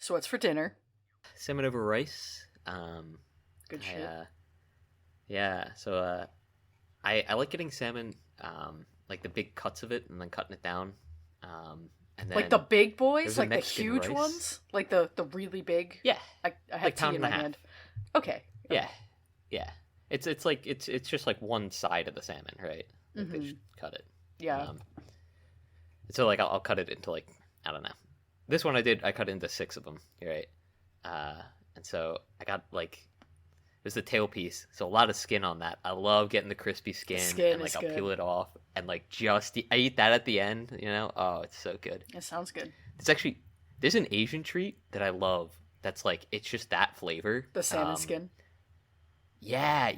So what's for dinner? Salmon over rice. Good shit. Yeah. So I like getting salmon, like the big cuts of it, and then cutting it down. And then Like the big boys, there's a like the Mexican huge rice. ones, like the really big. Yeah. I have Like tea pound in and my a half. hand. Okay. Yeah. Yeah. It's like it's just like one side of the salmon, right? Like they just cut it. Yeah. So like I'll cut it into like, I don't know. This one I cut into 6 of them, right? And so I got like, it was the tail piece, so a lot of skin on that. I love getting the crispy skin and like I'll peel it off and like I eat that at the end, you know? Oh, it's so good. It sounds good. There's an Asian treat that I love that's like, it's just that flavor. The salmon skin. Yeah.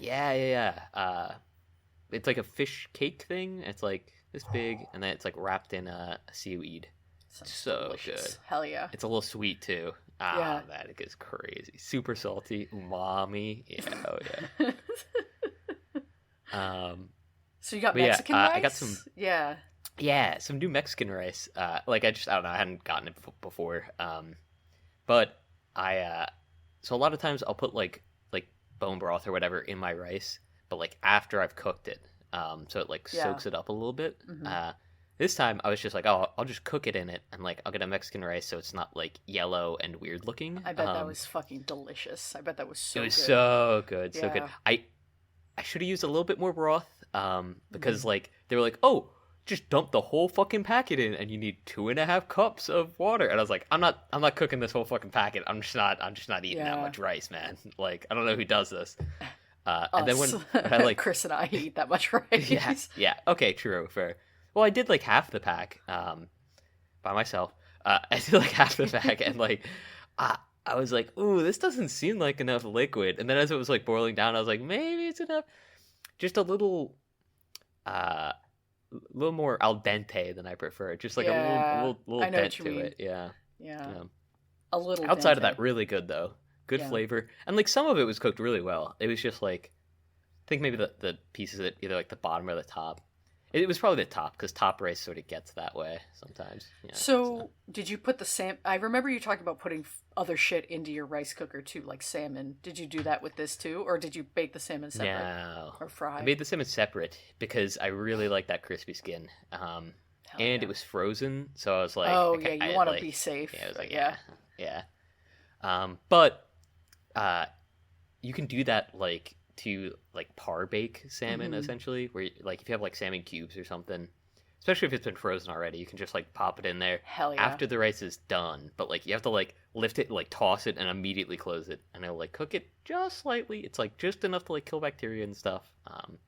It's like a fish cake thing. It's like this big, and then it's like wrapped in a seaweed. Sounds So delicious. good. Hell yeah. It's a little sweet too. Yeah. That it gets crazy. Super salty, umami. Yeah, So you got but yeah, Mexican rice? I got some. Yeah. Some new Mexican rice. Like I don't know, I hadn't gotten it before. But so a lot of times I'll put like bone broth or whatever in my rice, but like after I've cooked it, so it like soaks it up a little bit. This time I was just like, oh, I'll just cook it in it, and like I'll get a Mexican rice so it's not like yellow and weird looking. I bet that was fucking delicious. I bet that was so good. It was so good, so Yeah. good. I should have used a little bit more broth, because like they were like, oh, just dump the whole fucking packet in, and you need 2.5 cups of water. And I was like, I'm not cooking this whole fucking packet. I'm just not eating that much rice, man. Like I don't know who does this. And then when I like Chris and I eat that much rice. yeah, okay, true, fair. Well, I did like half the pack, by myself. I did like half the pack, and like, I was like, ooh, this doesn't seem like enough liquid. And then as it was like boiling down, I was like, maybe it's enough. Just a little more al dente than I prefer. Just like a little I know dent what you to mean. it. Yeah. A little Outside of dente. that, really good though. Good flavor, and like some of it was cooked really well. It was just like, I think maybe the pieces that either like the bottom or the top. It was probably the top, because top rice sort of gets that way sometimes. You know, So, did you put the salmon? I remember you talking about putting other shit into your rice cooker too, like salmon. Did you do that with this too, or did you bake the salmon separate? No, Or fry? I made the salmon separate because I really like that crispy skin. And it was frozen, so I was like, oh okay, yeah, you want to be safe. Yeah, I was like, yeah. But you can do that like to like par bake salmon essentially, where like if you have like salmon cubes or something, especially if it's been frozen already, you can just like pop it in there after the rice is done. But like you have to like lift it, like toss it, and immediately close it, and it'll like cook it just slightly. It's like just enough to like kill bacteria and stuff. And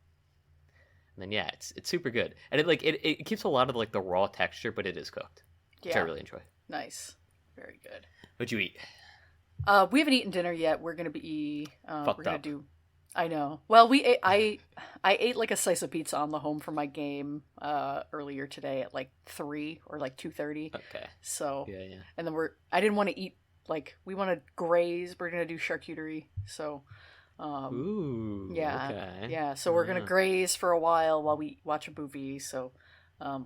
then yeah, it's super good, and it keeps a lot of like the raw texture, but it is cooked, which I really enjoy. Nice, very good. What'd you eat? We haven't eaten dinner yet. We're gonna be Fucked we're gonna up. do. I know. Well, I ate like a slice of pizza on the home from my game earlier today at like 3 or like 2:30. Okay. So Yeah. and then I didn't want to eat, like we want to graze. We're gonna do charcuterie. So Ooh. yeah, Okay. yeah. So we're gonna graze for a while we watch a movie. So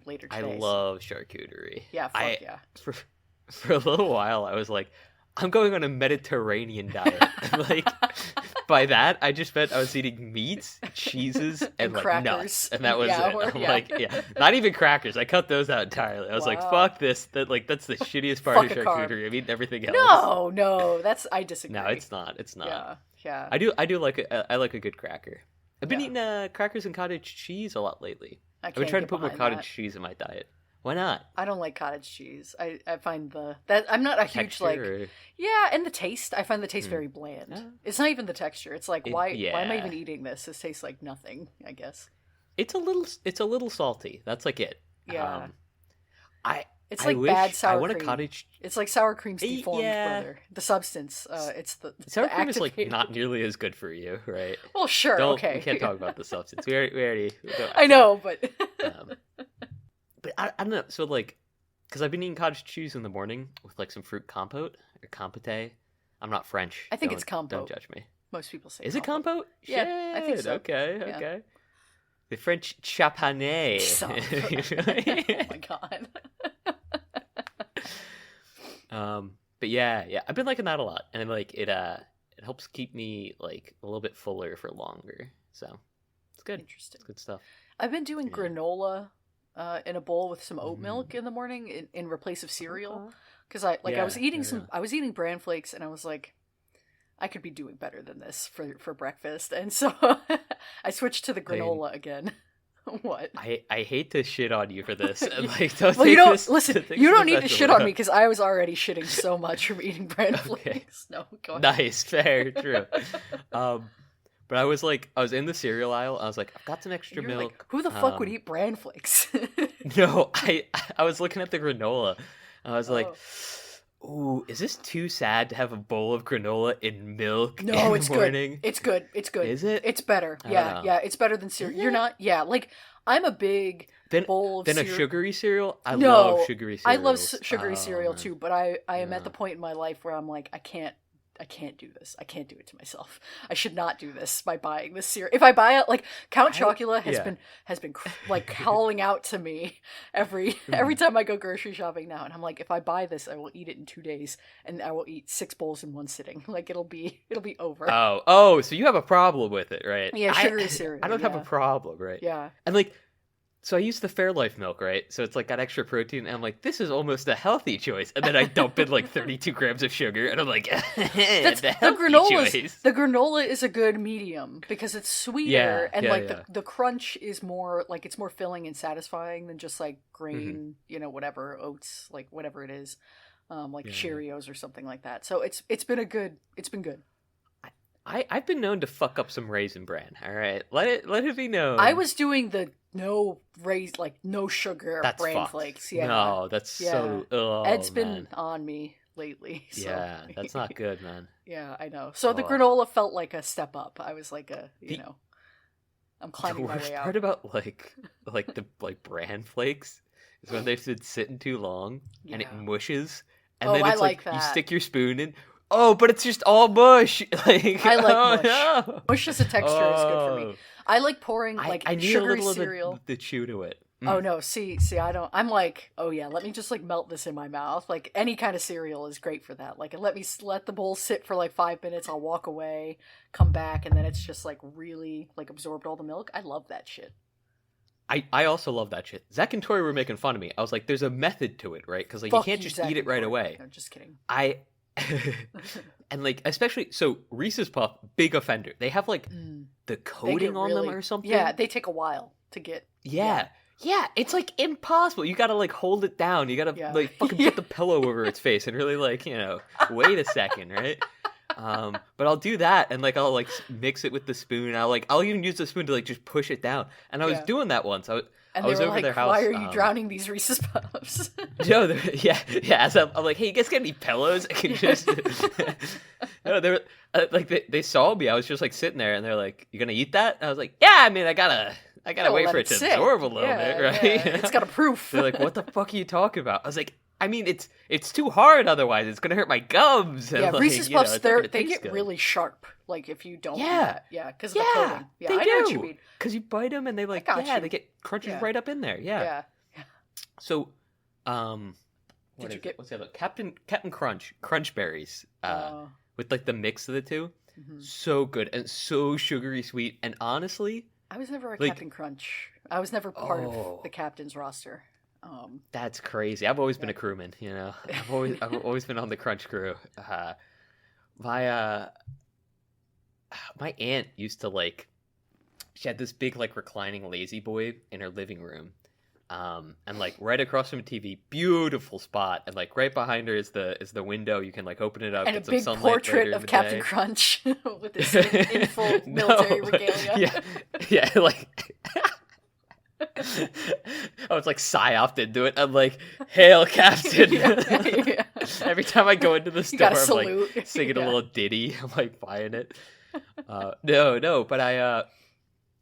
later I today. love charcuterie. Yeah, fuck yeah. For a little while, I was like, I'm going on a Mediterranean diet. And like, by that, I just meant I was eating meats, cheeses, and like crackers. nuts, and that was it. I'm yeah. like, not even crackers. I cut those out entirely. I was like, fuck this. That's the shittiest part of Fuck a carb. charcuterie. I'm eating everything else. No, I disagree. No, it's not. It's not. Yeah. I do like I like a good cracker. I've been eating crackers and cottage cheese a lot lately. I've been trying to put more cottage cheese in my diet. Why not? I don't like cottage cheese. I find that I'm not a huge Texture, and the taste. I find the taste very bland. It's not even the texture. It's like why am I even eating this? This tastes like nothing, I guess. It's a little salty. That's like it. Yeah. It's I like wish bad sour I want cream. a cottage. It's like sour cream's deformed, yeah. brother. The substance. It's the Sour the cream is like activated- not nearly as good for you, right? Well, sure. Okay. We can't talk about the substance. We already I know, but but I don't know. So like, because I've been eating cottage cheese in the morning with like some fruit compote or compote. I'm not French. I think it's compote. Don't judge me. most people say. Is it compote? Yeah, I think Shit, so. Okay, Yeah. okay. The French chapanet. Stop. Oh my god. but yeah, I've been liking that a lot, and like it helps keep me like a little bit fuller for longer. So it's good. Interesting. It's good stuff. I've been doing Yeah. granola in a bowl with some oat Mm. milk in the morning in replace of cereal. Okay. Because I Yeah, was eating yeah. I was eating bran flakes, and I was like, I could be doing better than this for breakfast, and so I switched to the I mean, granola again. What? I hate to shit on you for this, and Yeah. like don't Well, you take don't this. listen. Take You this don't need to offensive shit on way. me because I was already shitting so much from eating bran Okay. flakes. No, go ahead. Nice, fair, true. But I was in the cereal aisle. I was like, I've got some extra You're like, milk. who the fuck would eat bran flakes? No, I was looking at the granola. I was like, Oh. ooh, is this too sad to have a bowl of granola in milk No, in it's the morning? good. It's good. It's good. Is it? It's better. I don't Yeah, know. yeah. It's better than cereal. Is You're it? not. Yeah, like I'm a big Then bowl of then a cereal. sugary cereal? I No, love sugary I cereals. love sugary Oh, cereal man. too, but I am at Yeah. the point in my life where I'm like, I can't do this. I can't do it to myself. I should not do this by buying this cereal. If I buy it, like Count Chocula has been like calling out to me every time I go grocery shopping now, and I'm like, if I buy this, I will eat it in 2 days, and I will eat 6 bowls in one sitting. Like it'll be over. Oh, so you have a problem with it, right? Yeah, sugary cereal, I don't have a yeah. problem, right? Yeah. And like, so I use the Fairlife milk, right? So it's like got extra protein, and I'm like, this is almost a healthy choice. And then I dump in like 32 grams of sugar, and I'm like, That's the the healthy granola. choice. The granola is a good medium because it's sweeter Yeah, and yeah, like yeah. the crunch is more like it's more filling and satisfying than just like grain, Mm-hmm. whatever oats, like whatever it is, like Yeah. Cheerios or something like that. So it's been good. I've been known to fuck up some Raisin Bran. All right, let it be known. I was doing the no sugar That's bran fucked. flakes. Yeah, No, that's so. Oh, Ed's been man. on me lately. So. Yeah, that's not good, man. Yeah, I know. So the Oh. granola felt like a step up. I was like The- I'm The climbing my worst way out. part about the bran flakes is when they've been sitting too long and it Yeah. mushes, and Oh, then I it's like you that. stick your spoon in. Oh, but it's just all mush. Like I like oh, mush. No. Mush as a texture is good for me. Oh. I like pouring like I need sugary a little cereal. of the chew to it. Oh no, see, I don't. I'm like, oh yeah, let me just like melt this in my mouth. Like any kind of cereal is great for that. Like let the bowl sit for like 5 minutes. I'll walk away, come back, and then it's just like really like absorbed all the milk. I love that shit. I also love that shit. Zach and Tori were making fun of me. I was like, there's a method to it, right? Because like Fuck you can't you, just Zach eat it and right Tori. away. No, just kidding. And like especially so Reese's Puff, big offender. They have like the They get coating on them really- or something. Yeah, they take a while to get. Yeah. Yeah, it's like impossible. You gotta like hold it down. You gotta Yeah. like fucking Yeah. put the pillow over its face and really like, wait a second, right? But I'll do that and like I'll like mix it with the spoon. I'll even use the spoon to like just push it down. And I was Yeah. doing that once. And I was they were over like, their house. "Why are you drowning these Reese's Puffs?" No, yeah. As I'm like, hey, you guys got any pillows? I can just. No, they were like they saw me. I was just like sitting there, and they're like, "You gonna eat that?" And I was like, "Yeah, I mean, I gotta wait let for it it to sit. absorb a little Yeah, bit, right?" yeah. It's got a proof. They're like, "What the fuck are you talking about?" I was like, "I mean, it's too hard. Otherwise, it's gonna hurt my gums." And, Yeah, like, Reese's you know, Puffs, it's not gonna they taste get good. really sharp. Like if you don't, do Yeah. that. Yeah, because of the coating. Yeah, they I do. know what you mean. Because you bite them and they like, got yeah, you. they get crunches Yeah. right up in there. Yeah. Yeah. So, Did you get- what's the other Captain Crunch berries? With like the mix of the two, Mhm. so good and so sugary sweet. And honestly, I was never a like- Captain Crunch. I was never part Oh. of the captain's roster. that's crazy. I've always been a crewman, I've always been on the Crunch crew. My my aunt used to like. She had this big like reclining lazy boy in her living room. And like right across from a TV, beautiful spot, and like right behind her is the window. You can like open it up, And a get some big sunlight later portrait in of the Captain day. Crunch with his in full military No, regalia. yeah, like I was like psyoped into it. I'm like, "Hail, Captain!" Yeah. Every time I go into the You store, gotta I'm salute. like singing Yeah. a little ditty. I'm like buying it. No, but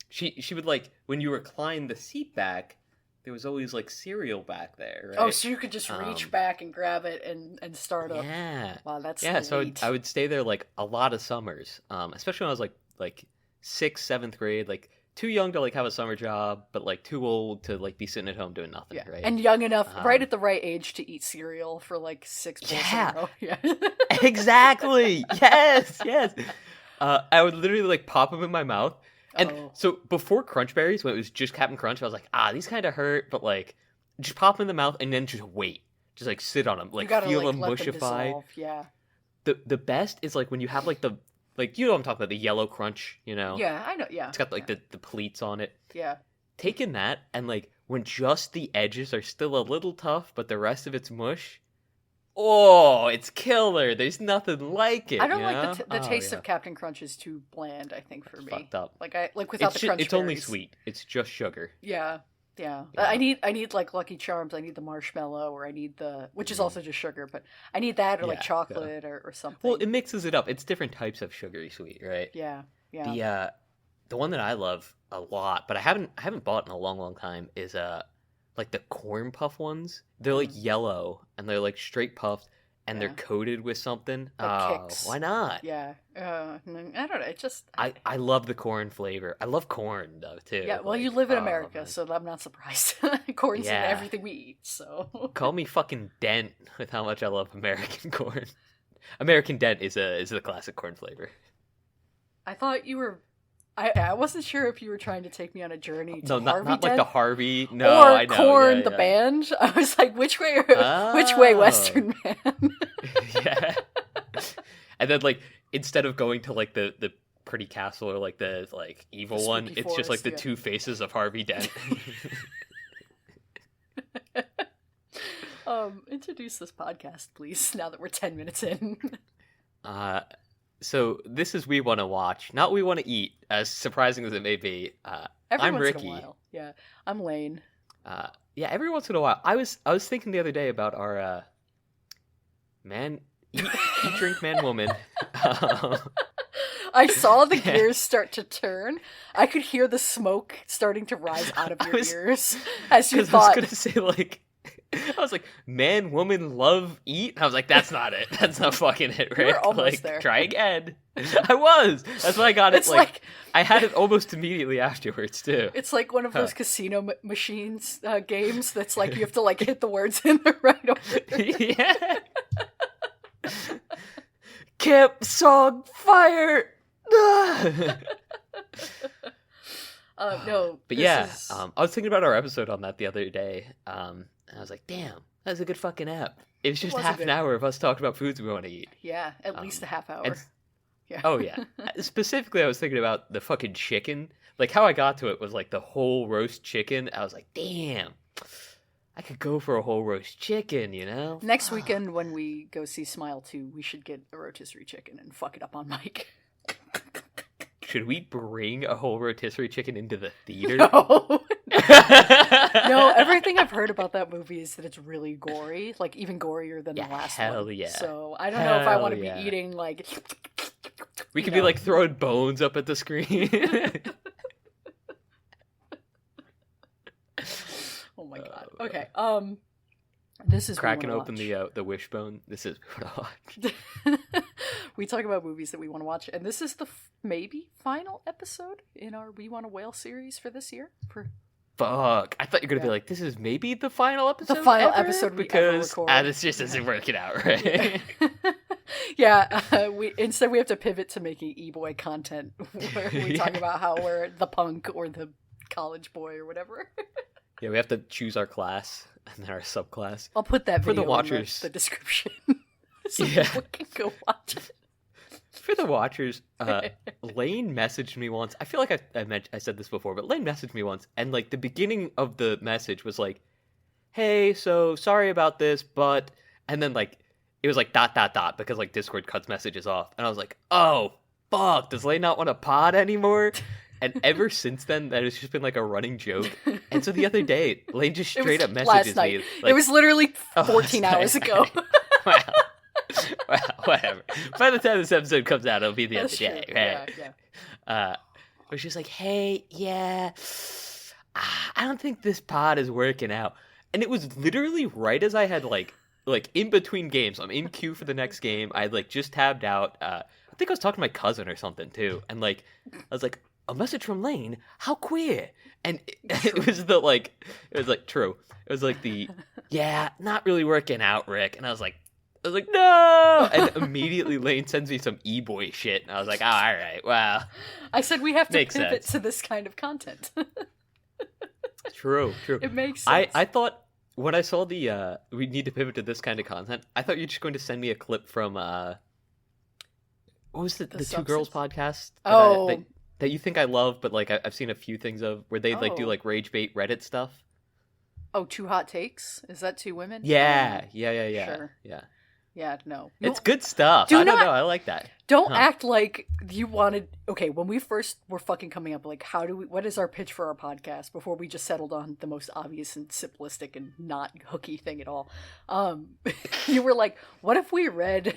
she would like when you recline the seat back. There was always like cereal back there, right? Oh, so you could just reach back and grab it and start up. Yeah. Wow, that's Yeah, so elite. I would stay there like a lot of summers, especially when I was like 6th, 7th grade. Like too young to like have a summer job, but like too old to like be sitting at home doing nothing, right? And young enough, right at the right age to eat cereal for like 6 bowls in a row. Yeah. Exactly. Yes. I would literally like pop them in my mouth. And so before Crunch Berries, when it was just Captain Crunch, I was like, these kind of hurt, but like just pop them in the mouth and then just wait. Just like sit on them, like feel them mushify. Yeah. The best is like when you have like you know what I'm talking about, the yellow crunch, you know? Yeah, I know, yeah. It's got like the pleats on it. Yeah. Taking that and like when just the edges are still a little tough, but the rest of it's mush. Oh, it's killer. There's nothing like it. I don't like the taste of Captain Crunch is too bland, I think, for me. Fucked up. Like without the crunch it's only sweet. It's just sugar. Yeah. I need like Lucky Charms. I need the marshmallow, or I need which is also just sugar, but I need that or like chocolate or something. Well, it mixes it up. It's different types of sugary sweet, right? Yeah. The one that I love a lot, but I haven't bought in a long time is like the corn puff ones. They're like yellow and they're like straight puffed and they're coated with something. Kicks. Why not? Yeah. I don't know. It just I love the corn flavor. I love corn though too. Yeah, well, you live in America, so I'm not surprised. Corn's in everything we eat, so call me fucking Dent with how much I love American corn. American Dent is the classic corn flavor. I thought you were. I wasn't sure if you were trying to take me on a journey to not Harvey Dent, like the Harvey, no, or I know. Korn the band. I was like, which way, Western Man? Yeah. And then like instead of going to like the pretty castle or like the like evil the one, it's just like the two faces of Harvey Dent. Introduce this podcast, please. Now that we're 10 minutes in. So this is We Want to Watch, not We Want to Eat, as surprising as it may be. I'm Ricky. In a while. Yeah, I'm Lane. Every once in a while. I was thinking the other day about our man, eat, drink, man, woman. I saw the gears start to turn. I could hear the smoke starting to rise out of your ears as you thought. I was going to say like. I was like, man, woman, love, eat. I was like, that's not it. That's not fucking it, right? You were almost there. Try again. I was. That's why I got it. It's like I had it almost immediately afterwards too. It's like one of those casino machines games that's like you have to like hit the words in the right order. Yeah. Camp song fire. No, but yeah, I was thinking about our episode on that the other day. And I was like, damn, that's a good fucking app. It was just half an hour of us talking about foods we want to eat. Yeah, at least a half hour. Yeah. Oh, yeah. Specifically, I was thinking about the fucking chicken. Like, how I got to it was, like, the whole roast chicken. I was like, damn, I could go for a whole roast chicken, you know? Next weekend, when we go see Smile 2, we should get a rotisserie chicken and fuck it up on mic. Should we bring a whole rotisserie chicken into the theater? No. No, everything I've heard about that movie is that it's really gory, like even gorier than the last one. Hell yeah. So I don't know if I want to be eating like... We could be like throwing bones up at the screen. Oh my god. Okay. This is cracking open the wishbone. This is what I watch. We talk about movies that we want to watch, and this is the maybe final episode in our We Want to Whale series for this year. Fuck! I thought you were gonna be like, this is maybe the final episode. The final episode we ever record. This just isn't working out, right? Yeah. We have to pivot to making e-boy content where we talk about how we're the punk or the college boy or whatever. Yeah, we have to choose our class and then our subclass. I'll put that video for the watchers in the description so yeah. people can go watch it. For the watchers, Lane messaged me once. I feel like I said this before, but Lane messaged me once, and like the beginning of the message was like, "Hey, so sorry about this, but," and then like it was like ... because like Discord cuts messages off, and I was like, "Oh fuck, does Lane not want to pod anymore?" And ever since then, that has just been like a running joke. And so the other day, Lane just straight up messages me. Like, it was literally 14 hours ago. Wow. Well, whatever. By the time this episode comes out, it'll be the other day, right? Yeah. But she's like, "Hey, yeah, I don't think this pod is working out." And it was literally right as I had like in between games. I'm in queue for the next game. I had like just tabbed out. I think I was talking to my cousin or something too, and like I was like, a message from Lane, how queer. And it was the like, it was like, true. It was like the, yeah, not really working out, Rick. And I was like, no! And immediately Lane sends me some e-boy shit. And I was like, oh, all right, wow. I said we have to Makes pivot sense. to this kind of content. True. It makes sense. I thought, when I saw the, we need to pivot to this kind of content, I thought you were just going to send me a clip from, what was the Two Girls podcast? That you think I love, but like I've seen a few things of, where they like do like rage bait Reddit stuff. Oh, Two Hot Takes? Is that two women? Yeah. Sure. Yeah. Yeah, no. It's good stuff. I don't know. I like that. Don't act like you wanted... Okay, when we first were fucking coming up, like, what is our pitch for our podcast before we just settled on the most obvious and simplistic and not hooky thing at all? You were like, what if we read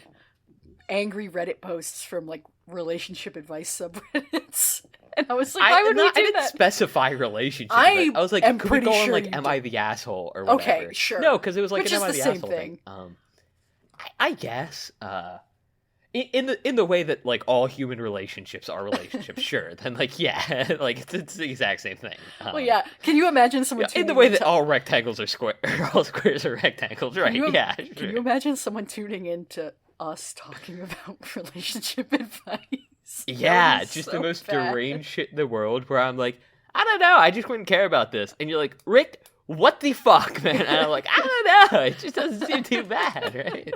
angry Reddit posts from, like, relationship advice subreddits? And I was like, why would we do that? I didn't specify relationship. I was like, could we go on, like, Am I the Asshole or whatever? Okay, sure. No, because it was like an Am I the Asshole thing. I guess, in the way that like all human relationships are relationships, sure. Then like yeah, like it's the exact same thing. Well, yeah. Can you imagine someone in the way that all rectangles are square, all squares are rectangles, right? Can you imagine someone tuning into us talking about relationship advice? Yeah, just the most deranged shit in the world. Where I'm like, I don't know, I just wouldn't care about this, and you're like, Rick, what the fuck, man? And I'm like, I don't know. It just doesn't seem too bad, right?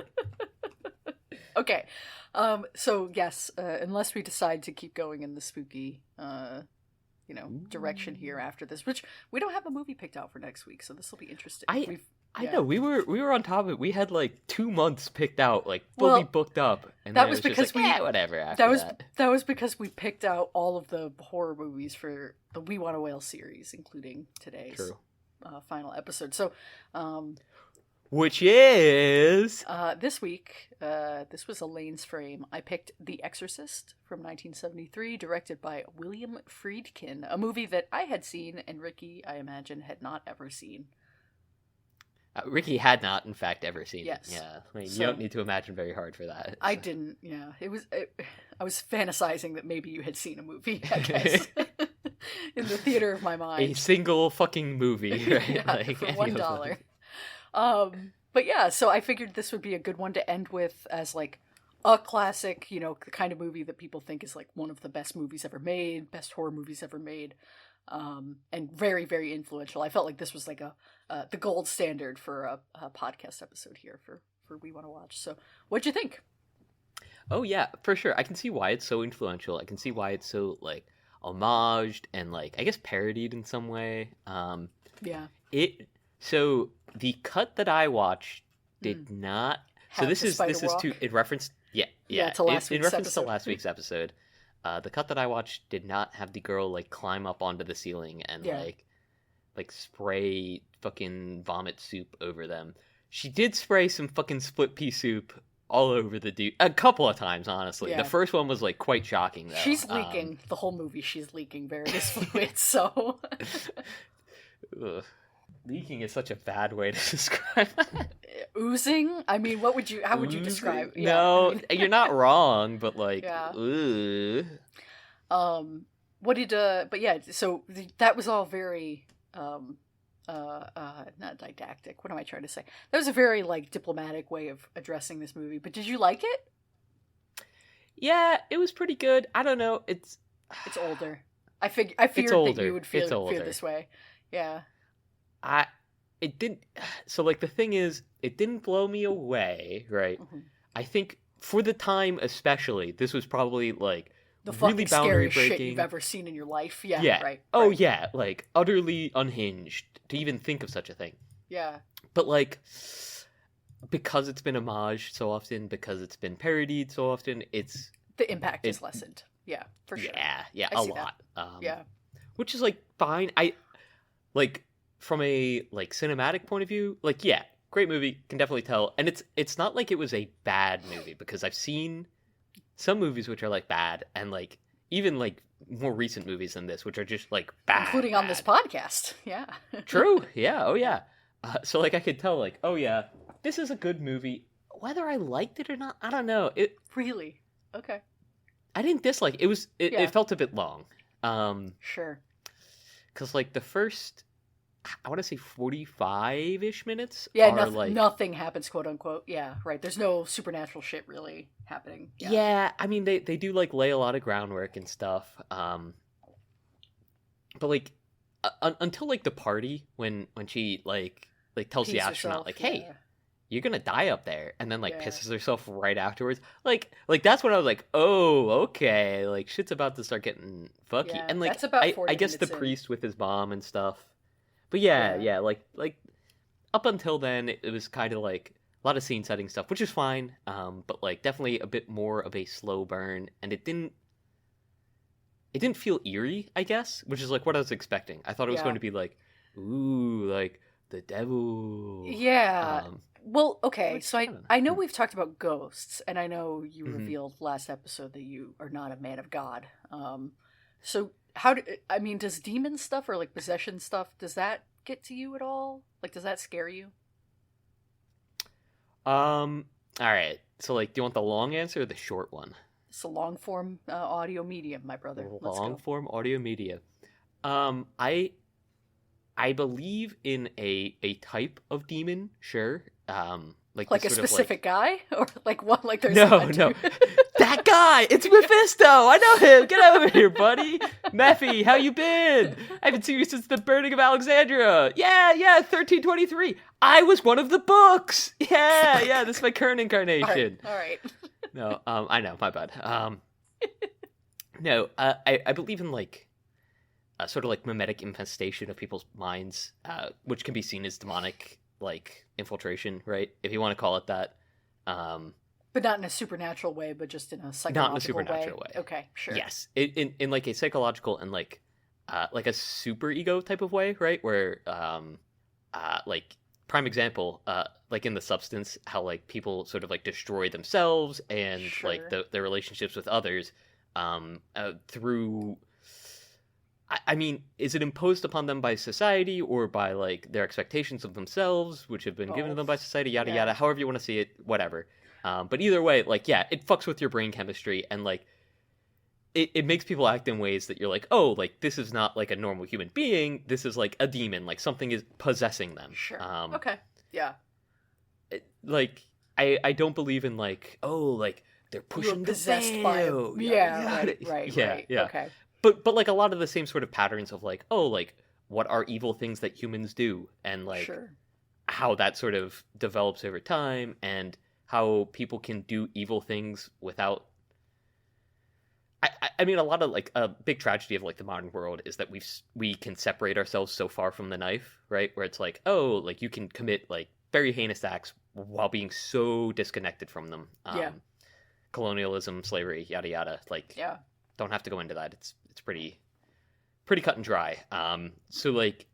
Okay. So, yes, unless we decide to keep going in the spooky, direction here after this, which we don't have a movie picked out for next week, so this will be interesting. I know, we were on top of it. We had like 2 months picked out, like fully booked up. And that was because whatever. That was because we picked out all of the horror movies for the We Want a Whale series, including today's final episode. So, which is this week. This was Elaine's frame. I picked The Exorcist from 1973, directed by William Friedkin, a movie that I had seen and Ricky, I imagine, had not ever seen. Ricky had not, in fact, ever seen it. Yeah, I mean, you don't need to imagine very hard for that. I didn't. Yeah, I was fantasizing that maybe you had seen a movie, I guess, in the theater of my mind. A single fucking movie, right? Yeah, like, for $1. But yeah, so I figured this would be a good one to end with as like a classic, the kind of movie that people think is like one of the best movies ever made, best horror movies ever made. And very, very influential. I felt like this was like the gold standard for a podcast episode here for We Want to Watch. So what'd you think? Oh yeah, for sure. I can see why it's so influential. I can see why it's so like homaged and like I guess parodied in some way. Yeah. So the cut that I watched did not. So this is in reference. Yeah. To last week's in reference episode. to last week's episode. The cut that I watched did not have the girl like climb up onto the ceiling and like spray fucking vomit soup over them. She did spray some fucking split pea soup all over the dude a couple of times, honestly. Yeah. The first one was like quite shocking though. She's leaking the whole movie. She's leaking various fluids. So leaking is such a bad way to describe that. Oozing? I mean, how would you describe? Yeah. No, you're not wrong, but like, but yeah, so that was all very, not didactic. What am I trying to say? That was a very like diplomatic way of addressing this movie. But did you like it? Yeah, it was pretty good. I don't know. It's older. I feared that you would feel this way. Yeah. It didn't. So like the thing is, it didn't blow me away, right? Mm-hmm. I think for the time, especially, this was probably like the really boundary breaking shit you've ever seen in your life. Yeah. Yeah. Right. Oh yeah, like utterly unhinged to even think of such a thing. Yeah. But like, because it's been homaged so often, because it's been parodied so often, the impact is lessened. Yeah, for sure. Yeah, a lot. Yeah. Which is like fine. I like. From a like cinematic point of view, like yeah, great movie, can definitely tell. And it's not like it was a bad movie because I've seen some movies which are like bad and like even like more recent movies than this which are just like bad, including on this podcast. Yeah. True. Yeah. Oh yeah. So like I could tell like oh yeah, this is a good movie. Whether I liked it or not, I don't know. It really okay. I didn't dislike it. It felt a bit long. Sure. Because like the first, I want to say 45-ish minutes Yeah, are like nothing happens, quote unquote. Yeah, right. There's no supernatural shit really happening. yeah. I mean, they do like lay a lot of groundwork and stuff. But like until like the party when she like tells the Pees astronaut herself, like, hey, yeah. you're gonna die up there, and then like Yeah. pisses herself right afterwards. Like that's when I was like, oh, okay, like shit's about to start getting fucky. Yeah, And like that's about 40 I guess the minutes in. priest with his mom and stuff. But yeah, Yeah. like up until then it was kind of like a lot of scene setting stuff, which is fine. But like definitely a bit more of a slow burn, and it didn't feel eerie, I guess, which is like what I was expecting. I thought it was Yeah. going to be like, ooh, like the devil. Yeah. Well, okay, Which, so I don't know. I know we've talked about ghosts, and I know you Mhm. revealed last episode that you are not a man of God. So does demon stuff or like possession stuff, does that get to you at all? Like, does that scare you? All right. So, like, do you want the long answer or the short one? It's a long form audio medium, my brother. Let's Long go. form audio media. I believe in a type of demon. Sure. Like Like this a sort of, specific guy, or like what? Like there's No, like a no. dude- That guy, it's Mephisto. I know him. Get over here, buddy. Mephi, how you been? I haven't seen you since the burning of Alexandria. Yeah, 1323. I was one of the books. Yeah. This is my current incarnation. All right. No, I know, my bad. No, I believe in like a sort of like mimetic infestation of people's minds, which can be seen as demonic like infiltration, right? If you want to call it that. But not in a supernatural way, but just in a psychological Not in a supernatural way. Okay, sure. Yes, in like a psychological and like a super ego type of way, right? Where like prime example, like in The Substance, how like people sort of like destroy themselves and like Sure. their relationships with others through. I mean, is it imposed upon them by society or by like their expectations of themselves, which have been given to them by Both. society? Yada Yeah. yada. However you want to see it, whatever. But either way, like yeah, it fucks with your brain chemistry and like it makes people act in ways that you're like, oh, like this is not like a normal human being. This is like a demon. Like something is possessing them. Sure. Okay. Yeah. Like I don't believe in like, oh, like they're You were pushing the possessed by a... veil. Yeah, Yada, right. Yeah. Okay. But like a lot of the same sort of patterns of like, oh, like what are evil things that humans do, and like Sure. how that sort of develops over time, and how people can do evil things without. I mean, a lot of like a big tragedy of like the modern world is that we can separate ourselves so far from the knife, right? Where it's like, oh, like you can commit like very heinous acts while being so disconnected from them. Yeah. Colonialism, slavery, yada yada. Like, Yeah. don't have to go into that. It's pretty cut and dry. So like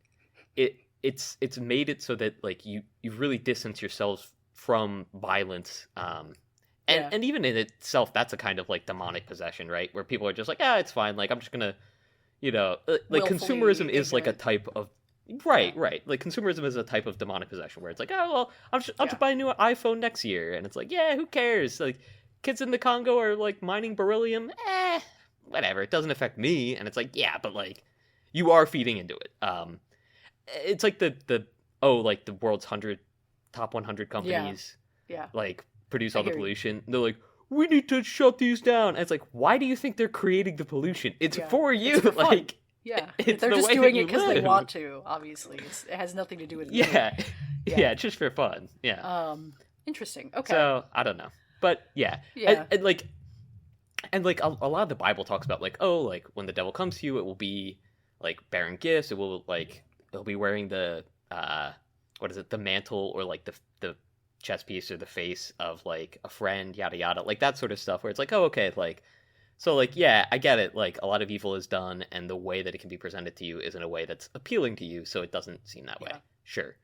it's made it so that like you really distance yourselves from violence. Yeah. And even in itself, that's a kind of like demonic possession, right? Where people are just like, it's fine. Like I'm just gonna, like Willfully consumerism is like a ignorant. type of right. Like consumerism is a type of demonic possession where it's like, oh well, I'll just buy a new iPhone next year, and it's like, yeah, who cares? Like kids in the Congo are like mining beryllium. Whatever. It doesn't affect me. And it's like, yeah, but like you are feeding into it. It's like the like the world's top 100 companies Yeah. like produce I all the hear you. pollution. They're like, we need to shut these down. And it's like, why do you think they're creating the pollution? It's Yeah. for you. It's for fun. Like, Yeah. it's They're the just way doing that it you because they live. want to. Obviously, it has nothing to do with Yeah. Yeah. Yeah, just for fun. Yeah. Interesting. Okay. So I don't know, but yeah, Yeah. and like a lot of the Bible talks about like, oh, like when the devil comes to you, it will be like bearing gifts. It'll be wearing the what is it, the mantle or like the chest piece or the face of like a friend, yada yada, like that sort of stuff. Where it's like, oh, okay, like so like yeah, I get it. Like a lot of evil is done, and the way that it can be presented to you is in a way that's appealing to you, so it doesn't seem that way. Yeah. Sure.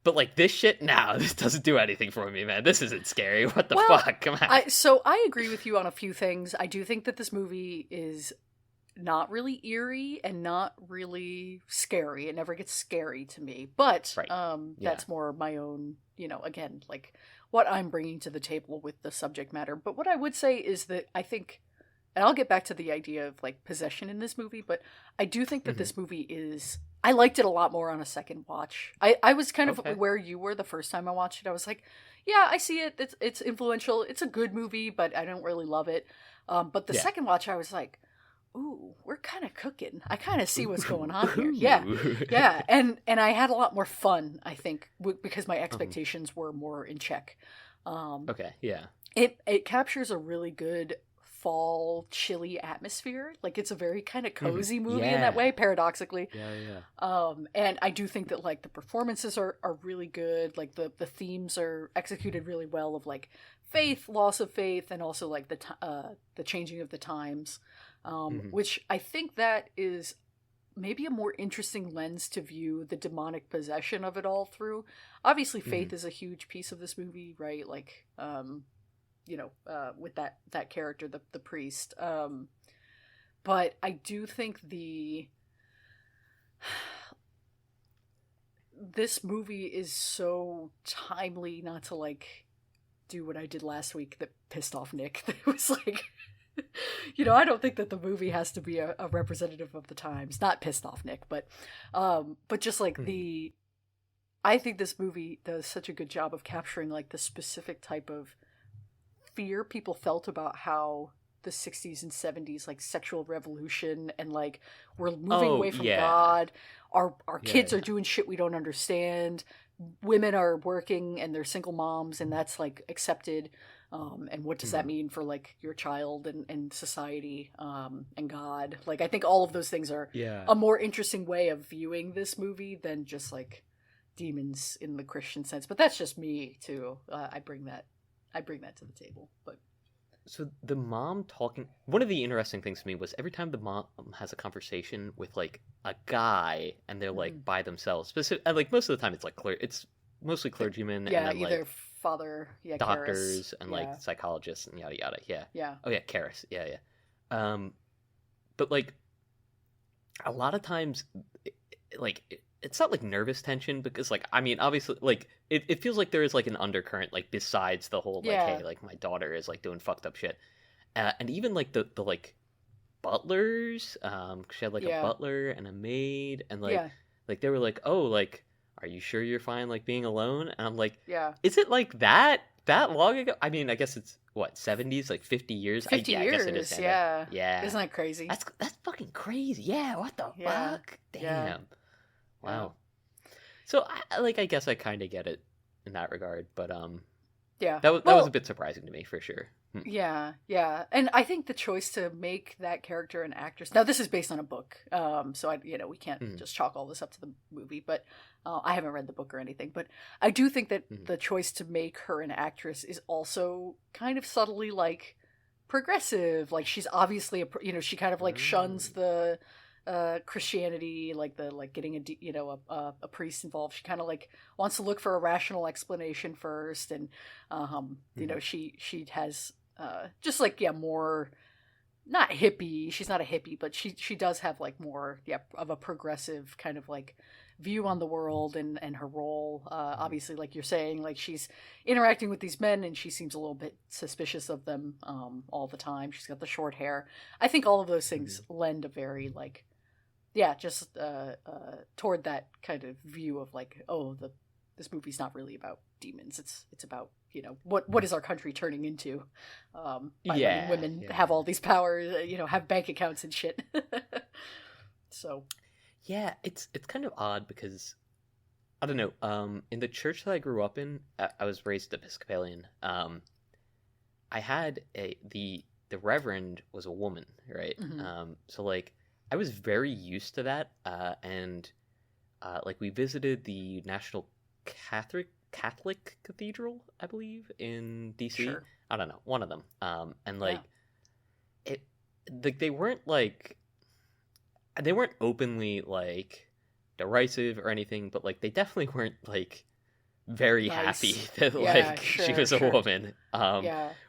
But like this shit, no, this doesn't do anything for me, man. This isn't scary. What the Well, fuck? Come on. So I agree with you on a few things. I do think that this movie is not really eerie and not really scary. It never gets scary to me. But Right. that's more my own, again, like what I'm bringing to the table with the subject matter. But what I would say is that I think and I'll get back to the idea of like possession in this movie, but I do think that Mm-hmm. this movie is. I liked it a lot more on a second watch. I was kind of Okay. where you were the first time I watched it. I was like, yeah, I see it. It's influential. It's a good movie, but I don't really love it. But the Yeah. second watch, I was like, ooh, we're kind of cooking. I kind of see what's going on here. Yeah, yeah, and I had a lot more fun. I think because my expectations were more in check. Okay, yeah. It captures a really good fall chilly atmosphere. Like it's a very kind of cozy movie in that Yeah. way, paradoxically. Yeah. And I do think that like the performances are really good. Like the themes are executed really well of like faith, loss of faith, and also like the changing of the times. Which I think that is maybe a more interesting lens to view the demonic possession of it all through. Obviously, faith is a huge piece of this movie, right? Like, with that character, the priest. But I do think this movie is so timely, not to like do what I did last week that pissed off Nick. That it was like, I don't think that the movie has to be a representative of the times. Not pissed off Nick, but just like I think this movie does such a good job of capturing like the specific type of fear people felt about how the 60s and 70s like sexual revolution and like we're moving away from God, our kids are doing shit we don't understand, women are working and they're single moms and that's like accepted, and what does that mean for like your child and society, and God. Like I think all of those things are a more interesting way of viewing this movie than just like demons in the Christian sense, but that's just me too. I bring that to the table. But so the mom talking, one of the interesting things to me was every time the mom has a conversation with like a guy and they're like by themselves, like most of the time it's like it's mostly clergymen, yeah, and then, either like, father, doctors Karis, and like psychologists and yada yada. Yeah. Oh yeah, Karis. Yeah. But like a lot of times, it's not like nervous tension, because like I mean obviously like it feels like there is like an undercurrent like besides the whole like hey, like my daughter is like doing fucked up shit, and even like the like butlers, she had like a butler and a maid, and like they were like, oh, like, are you sure you're fine like being alone? And I'm like, is it like that long ago? I mean, I guess it's what, 70s, like 50 years. 50 years, I guess it is kinda, yeah. Isn't that crazy? That's fucking crazy. Yeah, what the fuck? Damn. Yeah. Wow. So I guess I kind of get it in that regard, but that was a bit surprising to me for sure. Yeah, and I think the choice to make that character an actress. Now this is based on a book, so we can't just chalk all this up to the movie. But I haven't read the book or anything. But I do think that the choice to make her an actress is also kind of subtly like progressive. Like she's obviously she kind of like shuns the Christianity, like getting a priest involved. She kind of like wants to look for a rational explanation first, and she has just like more, not hippie. She's not a hippie, but she does have like more of a progressive kind of like view on the world and her role. Obviously, like you're saying, like she's interacting with these men and she seems a little bit suspicious of them all the time. She's got the short hair. I think all of those things lend a very like just toward that kind of view of like, oh, this movie's not really about demons. It's about what is our country turning into by letting women have all these powers, have bank accounts and shit. So yeah, it's kind of odd because I don't know, in the church that I grew up in, I was raised Episcopalian. I had the reverend was a woman, right? So like I was very used to that, and like we visited the National Catholic Cathedral, I believe, in DC. Sure. I don't know, one of them. And like they weren't openly like derisive or anything, but like they definitely weren't like very happy that she was a woman,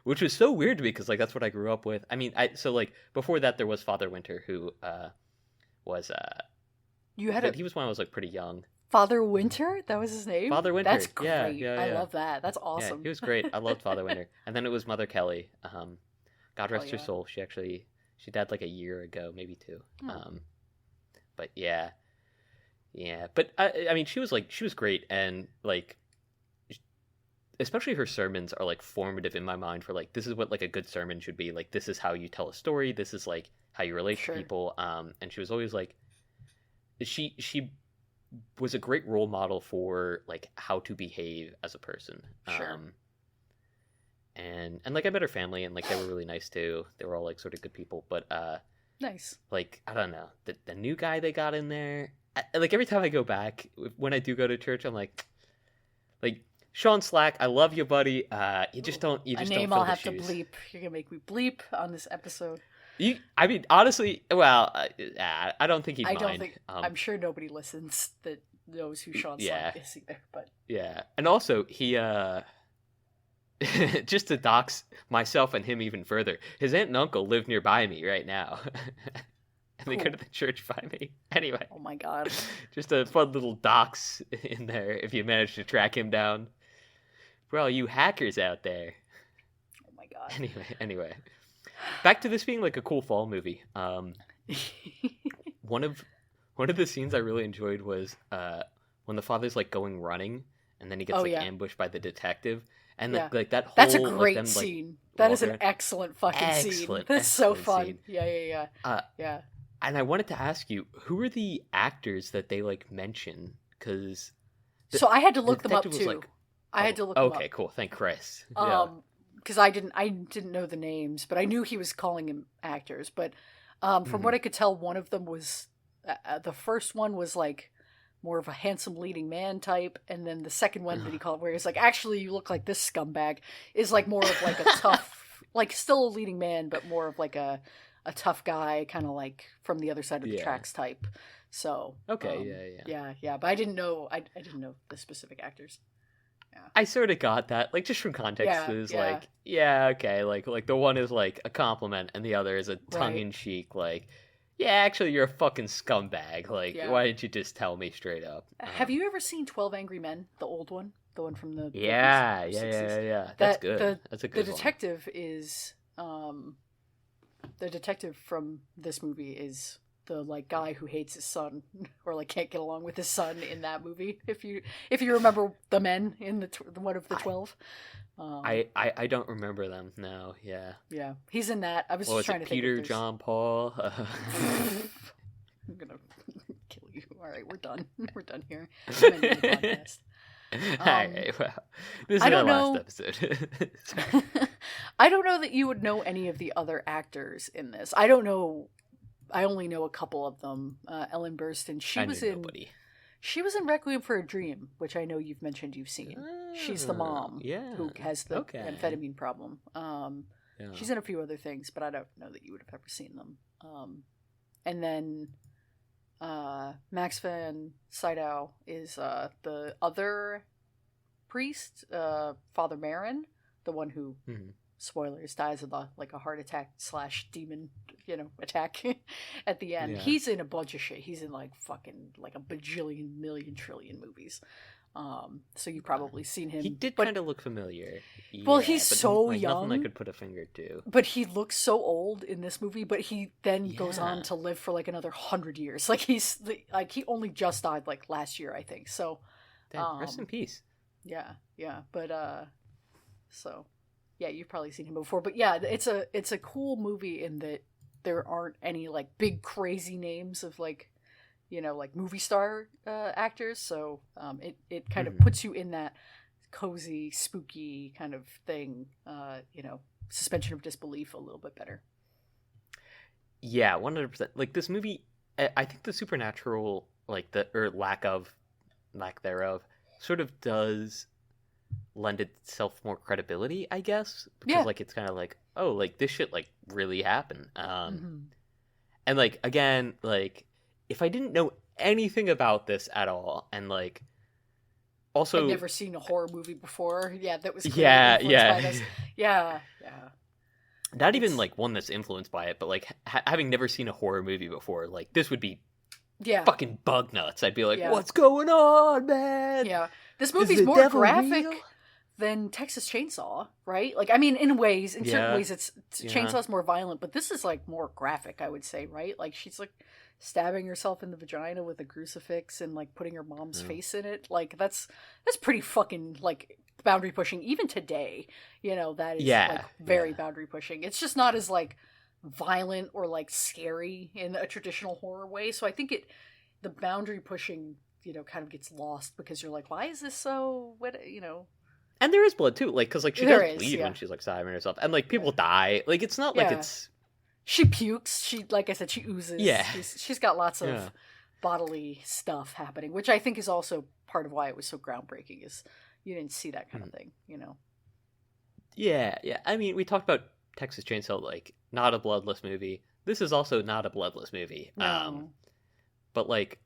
which was so weird to me because like that's what I grew up with. I mean, so like before that there was Father Winter, who was he was when I was like pretty young. Father Winter, that was his name. Father Winter, that's great. Yeah. I love that. That's awesome. Yeah, he was great. I loved Father Winter. And then it was Mother Kelly. God rest her soul. She actually She died like a year ago, maybe 2. Oh. But yeah. But I mean, she was great, and like, especially her sermons are like formative in my mind for like, this is what like a good sermon should be. Like, this is how you tell a story. This is like how you relate to people. And she was always like, she was a great role model for like how to behave as a person. Sure. And like, I met her family, and like, they were really nice too. They were all like sort of good people, but nice. Like, I don't know, the new guy they got in there. Like, every time I go back, when I do go to church, I'm like Sean Slack, I love you, buddy. You just don't. You just a name don't. I'll have to bleep. You're gonna make me bleep on this episode. I mean, honestly, well, I don't think he'd mind. I don't think. I'm sure nobody listens that knows who Sean Slack is either. But yeah, and also he just to dox myself and him even further, his aunt and uncle live nearby me right now. And they go to the church by me. Anyway. Oh my god. Just a fun little dox in there if you manage to track him down. For all you hackers out there. Oh my god. Anyway. Back to this being like a cool fall movie. One of the scenes I really enjoyed was when the father's like going running, and then he gets ambushed by the detective. And like that whole, that's a great them, scene. That is an excellent fucking scene. That's so fun. Scene. Yeah. Yeah. And I wanted to ask you, who are the actors that they like mention? Because so I had to look them up too. I had to look them up. Okay, cool. Thank Christ. Because I didn't know the names, but I knew he was calling them actors. But from what I could tell, one of them was the first one was like more of a handsome leading man type, and then the second one that he called, where he's like, actually, you look like this scumbag, is like more of like a tough, like still a leading man, but more of like a tough guy, kind of like from the other side of the tracks type. So okay, yeah. But I didn't know the specific actors. Yeah. I sort of got that, like, just from context. It was like, okay, like the one is like a compliment, and the other is a tongue in cheek, like, yeah, actually, you're a fucking scumbag. Like, why didn't you just tell me straight up? Have you ever seen 12 Angry Men, the old one, the one from the 60s? Yeah. That's good. That's a good one. The detective is the detective from this movie is the like guy who hates his son or like can't get along with his son in that movie. If you remember the men in the one of the 12. I don't remember them now. Yeah, he's in that. I was just trying to think. Peter, John Paul. I'm gonna kill you. All right, we're done. We're done here. I'm ending the podcast. Alright, well, this is our last episode. I don't know that you would know any of the other actors in this. I don't know. I only know a couple of them. Ellen Burstyn. She was in Requiem for a Dream, which I know you've mentioned you've seen. She's the mom who has the amphetamine problem. She's in a few other things, but I don't know that you would have ever seen them. And then Max von Sydow is the other priest, Father Marin, the one who, spoilers, dies of a heart attack / demon, attack at the end. Yeah. He's in a bunch of shit. He's in like fucking like a bajillion million trillion movies. So you've probably seen him. He did kind of look familiar. Well, he's so young. Nothing I could put a finger to. But he looks so old in this movie. But he then goes on to live for like another 100 years. Like he only just died like last year, I think. So, rest in peace. Yeah. But so yeah, you've probably seen him before. But yeah, it's a cool movie in that there aren't any like big crazy names of like, like movie star actors. So it kind of puts you in that cozy, spooky kind of thing, suspension of disbelief a little bit better. Yeah, 100%. Like this movie, I think the supernatural, like lack thereof, sort of does lend itself more credibility, I guess, because like it's kind of like, oh, like this shit like really happened. And like again, like if I didn't know anything about this at all, and like also I'd never seen a horror movie before, that was not even like one that's influenced by it, but like having never seen a horror movie before, like this would be fucking bug nuts. I'd be like, what's going on, man? This movie's more graphic than Texas Chainsaw, right? Like, I mean, in ways, in certain Yeah. ways, Chainsaw's more violent, but this is like more graphic, I would say, right? Like, she's like stabbing herself in the vagina with a crucifix and like putting her mom's face in it. Like, that's pretty fucking like boundary pushing. Even today, that is like very boundary pushing. It's just not as like violent or like scary in a traditional horror way. So I think the boundary pushing, kind of gets lost because you're like, why is this so, And there is blood too, like, because like she There does is, bleed yeah. when she's like stabbing herself, and like people die. Like it's not like Yeah. it's She pukes. She, like I said, she oozes. Yeah. She's got lots of Yeah. bodily stuff happening, which I think is also part of why it was so groundbreaking. Is you didn't see that kind of thing, Yeah. I mean, we talked about Texas Chainsaw, like not a bloodless movie. This is also not a bloodless movie. No. But like,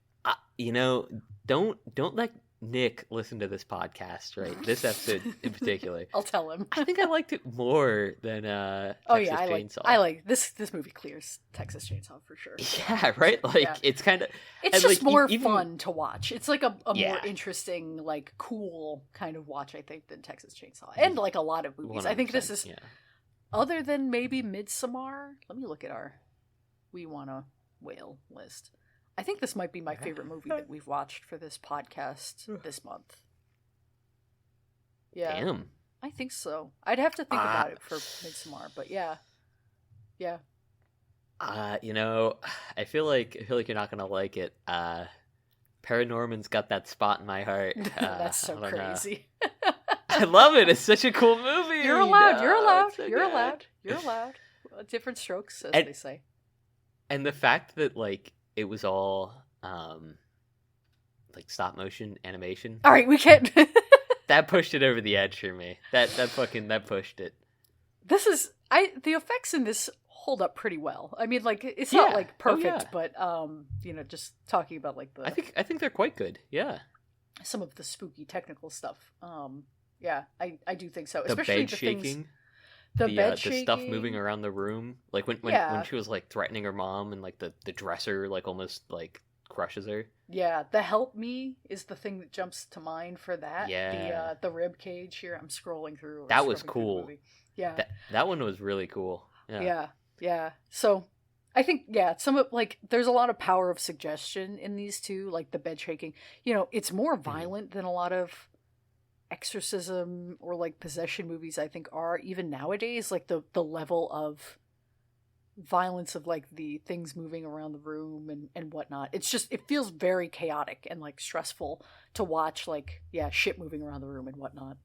don't let Nick listen to this podcast, right? This episode in particular. I'll tell him. I think I liked it more than Oh Texas yeah, Chainsaw. I like this movie clears Texas Chainsaw for sure. Yeah, right. Like Yeah. it's kind of It's and, just like, more even- fun to watch. It's like a more Yeah. interesting, like cool kind of watch, I think, than Texas Chainsaw, and like a lot of movies. I think this 100%, is yeah. other than maybe Midsommar. Let me look at our We Wanna Whale list. I think this might be my favorite movie that we've watched for this podcast this month. Yeah, Damn. I think so. I'd have to think about it for Midsommar, but yeah. I feel like you're not gonna like it. Paranorman's got that spot in my heart. That's so I don't know. crazy. I love it. It's such a cool movie. You're allowed. No, You're allowed. it's so You're good. allowed. You're allowed. Different strokes, as And- they say. And the fact that like it was all like stop motion animation, All right, we can't. that pushed it over the edge for me. That pushed it. The effects in this hold up pretty well. I mean, like it's not Yeah. like Oh, perfect, yeah. but just talking about like I think they're quite good. Yeah. some of the spooky technical stuff. Yeah, I do think so. The Especially bed the shaking. things, the bed the shaking, stuff moving around the room, like when Yeah. she was like threatening her mom, and like the dresser like almost like crushes her. Yeah, the help me is the thing that jumps to mind for that. Yeah. The rib cage here. I'm scrolling through. That was scrubbing through the cool. movie. Yeah. That one was really cool. Yeah. So I think, some of like, there's a lot of power of suggestion in these two, like the bed shaking. It's more violent than a lot of exorcism or like possession movies, I think, are even nowadays. Like the level of violence of like the things moving around the room and whatnot. It feels very chaotic and like stressful to watch, like, shit moving around the room and whatnot.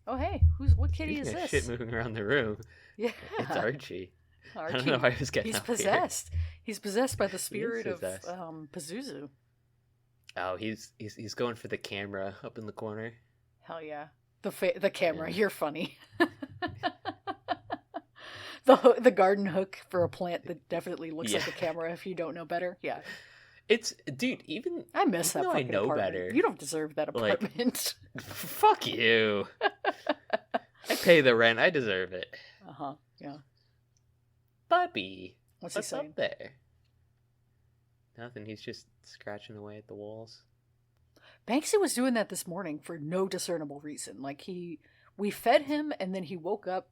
Oh, hey, what kitty is Speaking of this? shit moving around the room. Yeah. It's Archie. I Archie. don't know why I was getting He's up here. possessed. He's possessed by the spirit of possessed. Pazuzu. Oh, he's going for the camera up in the corner. Hell yeah. The camera. Yeah. You're funny. The garden hook for a plant that definitely looks like a camera if you don't know better. Yeah. It's dude. Even I miss that even though I fucking know apartment. better. You don't deserve that Like- apartment. fuck you. I pay the rent. I deserve it. Uh-huh. Yeah. Bubby, What's what's he saying? up there? Nothing. He's just scratching away at the walls. Banksy was doing that this morning for no discernible reason. Like we fed him and then he woke up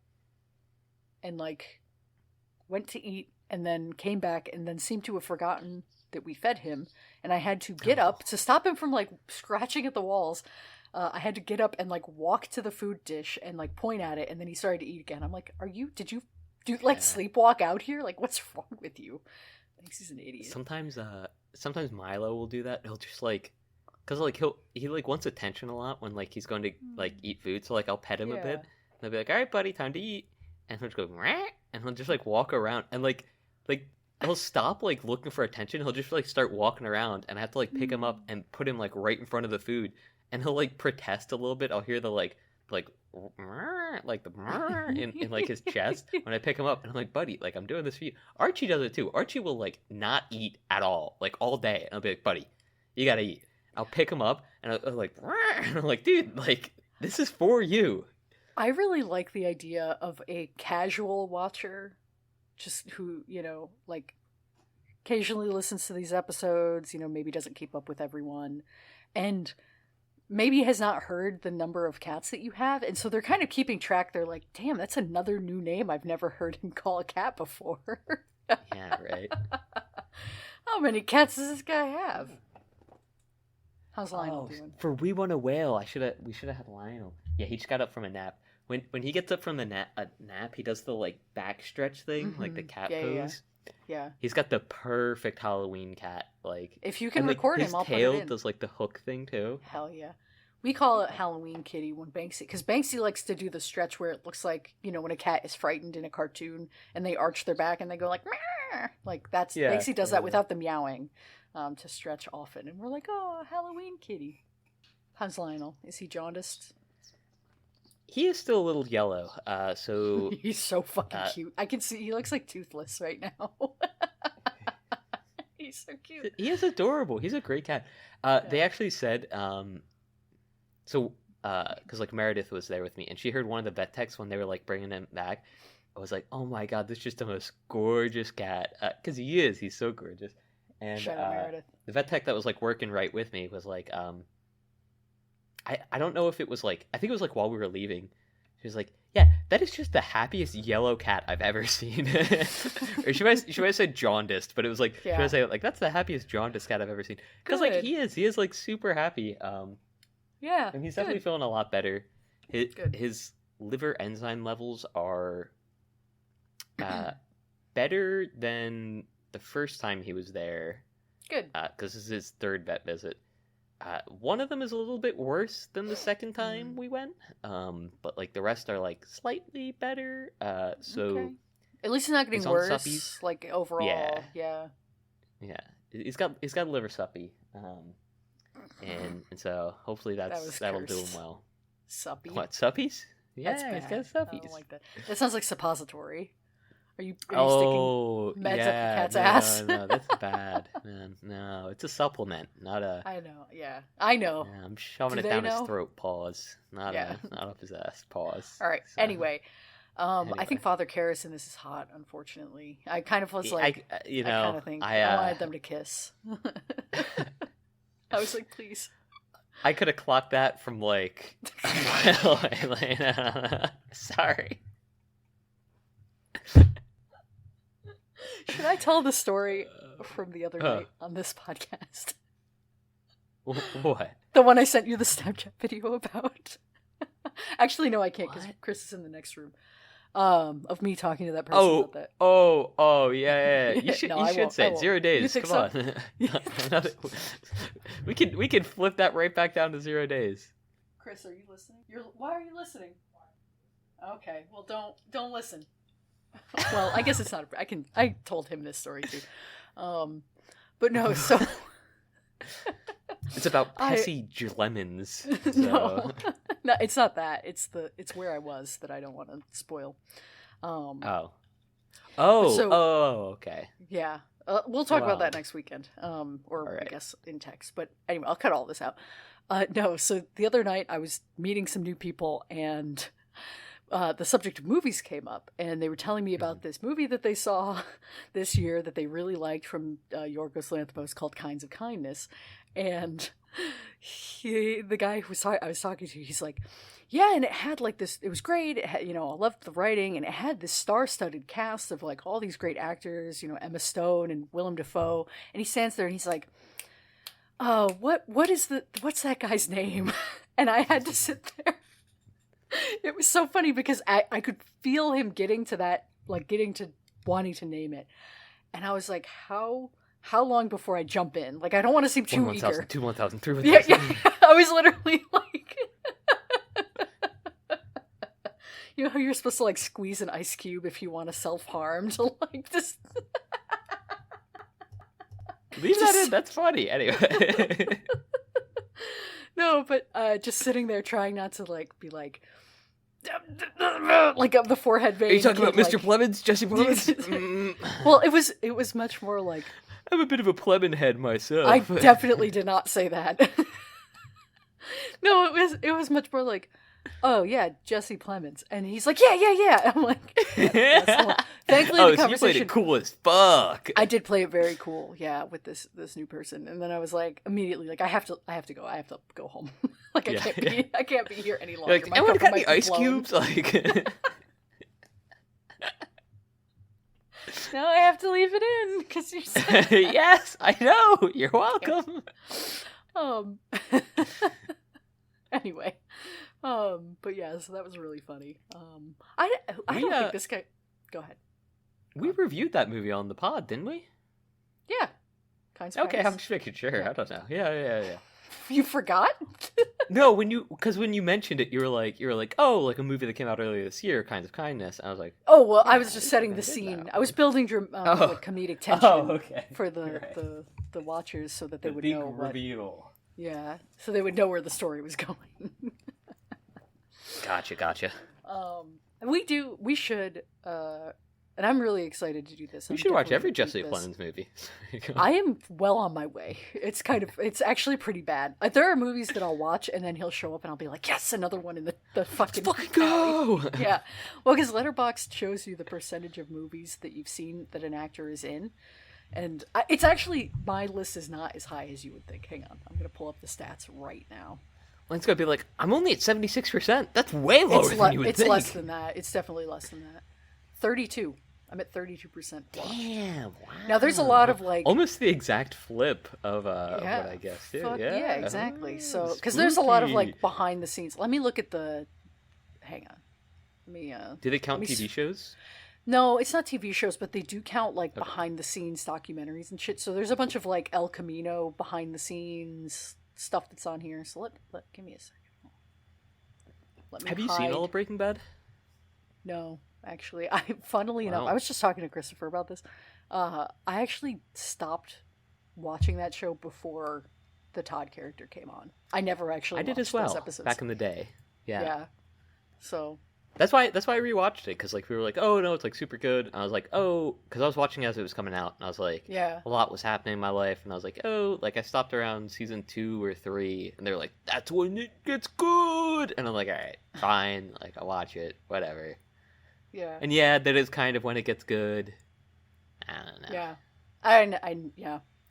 and like went to eat and then came back and then seemed to have forgotten that we fed him. And I had to get up to stop him from like scratching at the walls. I had to get up and like walk to the food dish and like point at it. And then he started to eat again. I'm like, did you sleepwalk out here? Like, what's wrong with you? Thinks he's an idiot. Sometimes Milo will do that. He'll just like, cause like he like wants attention a lot when like he's going to like eat food. So like I'll pet him a bit. And I'll be like, all right, buddy, time to eat. And he'll just go, "Meh," and he'll just like walk around and like he'll stop like looking for attention. He'll just like start walking around, and I have to like pick him up and put him like right in front of the food. And he'll like protest a little bit. I'll hear the like the in like his chest when I pick him up, and I'm like, buddy, like I'm doing this for you. Archie does it too. Archie will like not eat at all, like all day, and I'll be like, buddy, you gotta eat. I'll pick him up, and I'm like, and I'm like, dude, like this is for you. I really like the idea of a casual watcher, just who, like occasionally listens to these episodes, maybe doesn't keep up with everyone, and maybe has not heard the number of cats that you have, and so they're kind of keeping track. They're like, damn, that's another new name I've never heard him call a cat before. Yeah, right. How many cats does this guy have? How's Lionel doing? For We Want a Whale, we should have had Lionel. Yeah, he just got up from a nap. When he gets up from the nap, he does the like back stretch thing, like the cat pose. Yeah. He's got the perfect Halloween cat. Like, if you can and, record his him, I'll tail put it in. does like the hook thing too. Hell yeah. We call it Halloween Kitty when Banksy, because Banksy likes to do the stretch where it looks like, you know, when a cat is frightened in a cartoon and they arch their back and they go like, meow. Like that's, Banksy does that without the meowing, to stretch often. And we're like, oh, Halloween Kitty. How's Lionel? Is he jaundiced? He is still a little yellow, so... He's so fucking cute. I can see, he looks like Toothless right now. He's so cute. He is adorable. He's a great cat. They actually said, because like Meredith was there with me, and she heard one of the vet techs when they were like bringing him back. I was like, oh my god, this is just the most gorgeous cat. Because he's so gorgeous. And shout out Meredith. The vet tech that was like working right with me was like, I don't know if it was like, I think it was like while we were leaving, she was like, yeah, that is just the happiest yellow cat I've ever seen. Or she might have said jaundiced, but it was like, she might have said like, that's the happiest jaundiced cat I've ever seen. Because like he is like super happy. Yeah. And he's definitely feeling a lot better. His liver enzyme levels are better than the first time he was there. Good. Because this is his third vet visit. One of them is a little bit worse than the second time we went, but like the rest are like slightly better. So okay. At least it's not getting worse. Like overall, yeah. He's got a liver suppy, and so hopefully that'll do him well. Suppy. What, suppies? Yeah, he's got suppies. I don't like that. That sounds like suppository. Are you sticking meds up your cat's ass? No, that's bad. Man, no, it's a supplement, not a... I know, yeah. I know. Yeah, I'm shoving it down his throat, pause. Not up his ass, pause. All right, so, anyway. I think Father Karras in this is hot, unfortunately. I kind of was like, I kind of think I wanted them to kiss. I was like, please. I could have clocked that from like a mile away. Sorry. Should I tell the story from the other night on this podcast? What? The one I sent you the Snapchat video about? Actually, no, I can't because Chris is in the next room. Of me talking to that person about that. Yeah. You should say it. 0 days. Come on. we can flip that right back down to 0 days. Chris, are you listening? Why are you listening? Okay, well don't listen. Well, I guess it's not. I told him this story too, but no. So it's about Pessy Lemons. So. No, it's not that. It's where I was that I don't want to spoil. Okay. Yeah, we'll talk about that next weekend. Right. I guess in text. But anyway, I'll cut all this out. No, so the other night I was meeting some new people and. The subject of movies came up, and they were telling me about this movie that they saw this year that they really liked from Yorgos Lanthimos called Kinds of Kindness. And the guy who I was talking to, he's like, yeah, and it had like this, it was great. It had, I loved the writing, and it had this star-studded cast of like all these great actors, Emma Stone and Willem Dafoe. And he stands there and he's like, oh, what's that guy's name? And I had to sit there. It was so funny because I could feel him getting to wanting to name it. And I was like, how long before I jump in? Like, I don't want to seem too eager. 2, 1,000, 3, 1,000. Yeah. I was literally like, how you're supposed to like squeeze an ice cube if you want to self-harm to like just... Leave that in, that's funny. Anyway. No, but just sitting there trying not to like be like up the forehead vein. Are you talking about Mr. Plemons, Jesse Plemons? Well, it was much more like I'm a bit of a Plemon head myself. I definitely did not say that. No, it was much more like, oh yeah, Jesse Plemons, and he's like, yeah. I'm like, yes, well, thankfully literally the so you played conversation. it cool as fuck. I did play it very cool, yeah, with this new person, and then I was like immediately like I have to go home. Like I can't be here any longer. You're like, anyone got any ice cubes? Like, no, I have to leave it in because you said yes, I know. You're welcome. Anyway, but yeah, so that was really funny. I don't think this guy. Go ahead. We reviewed that movie on the pod, didn't we? Yeah. Okay, I'm just making sure. Yeah. I don't know. Yeah. You forgot? No, because when you mentioned it, you were like, oh, like a movie that came out earlier this year, Kinds of Kindness. And I was like, oh well, I was just setting the scene. I was building like comedic tension for the watchers so that they would know what. Reveal. Yeah, so they would know where the story was going. Gotcha. We should, and I'm really excited to do this. We should watch every Jesse Plemons movie. I am well on my way. It's actually pretty bad. There are movies that I'll watch and then he'll show up and I'll be like, yes, another one in the fucking go! Yeah. Well, because Letterboxd shows you the percentage of movies that you've seen that an actor is in. And it's actually, my list is not as high as you would think. Hang on. I'm going to pull up the stats right now. Well, it's going to be like, I'm only at 76%. That's way lower than you would think. It's less than that. It's definitely less than that. 32. I'm at 32%. Damn, wow. Now, there's a lot of like... almost the exact flip of what I guess, too. Yeah, exactly. So, because there's a lot of like behind the scenes. Let me look at the... Hang on. Let me... Do they count TV shows? No, it's not TV shows, but they do count like behind the scenes documentaries and shit. So there's a bunch of like El Camino behind the scenes stuff that's on here. So let give me a second. Have you seen all of Breaking Bad? No, actually. Funnily enough, I was just talking to Christopher about this. I actually stopped watching that show before the Todd character came on. I never actually I did as well, those episodes. back in the day. Yeah. So That's why I rewatched it, because like we were like, oh no, it's like super good. And I was like, oh, because I was watching as it was coming out, and I was like, yeah, a lot was happening in my life, and I was like, oh, like I stopped around season 2 or 3, and they were like, that's when it gets good, and I'm like, all right, fine, like I'll watch it, whatever. Yeah. And yeah, that is kind of when it gets good. I don't know. Yeah, I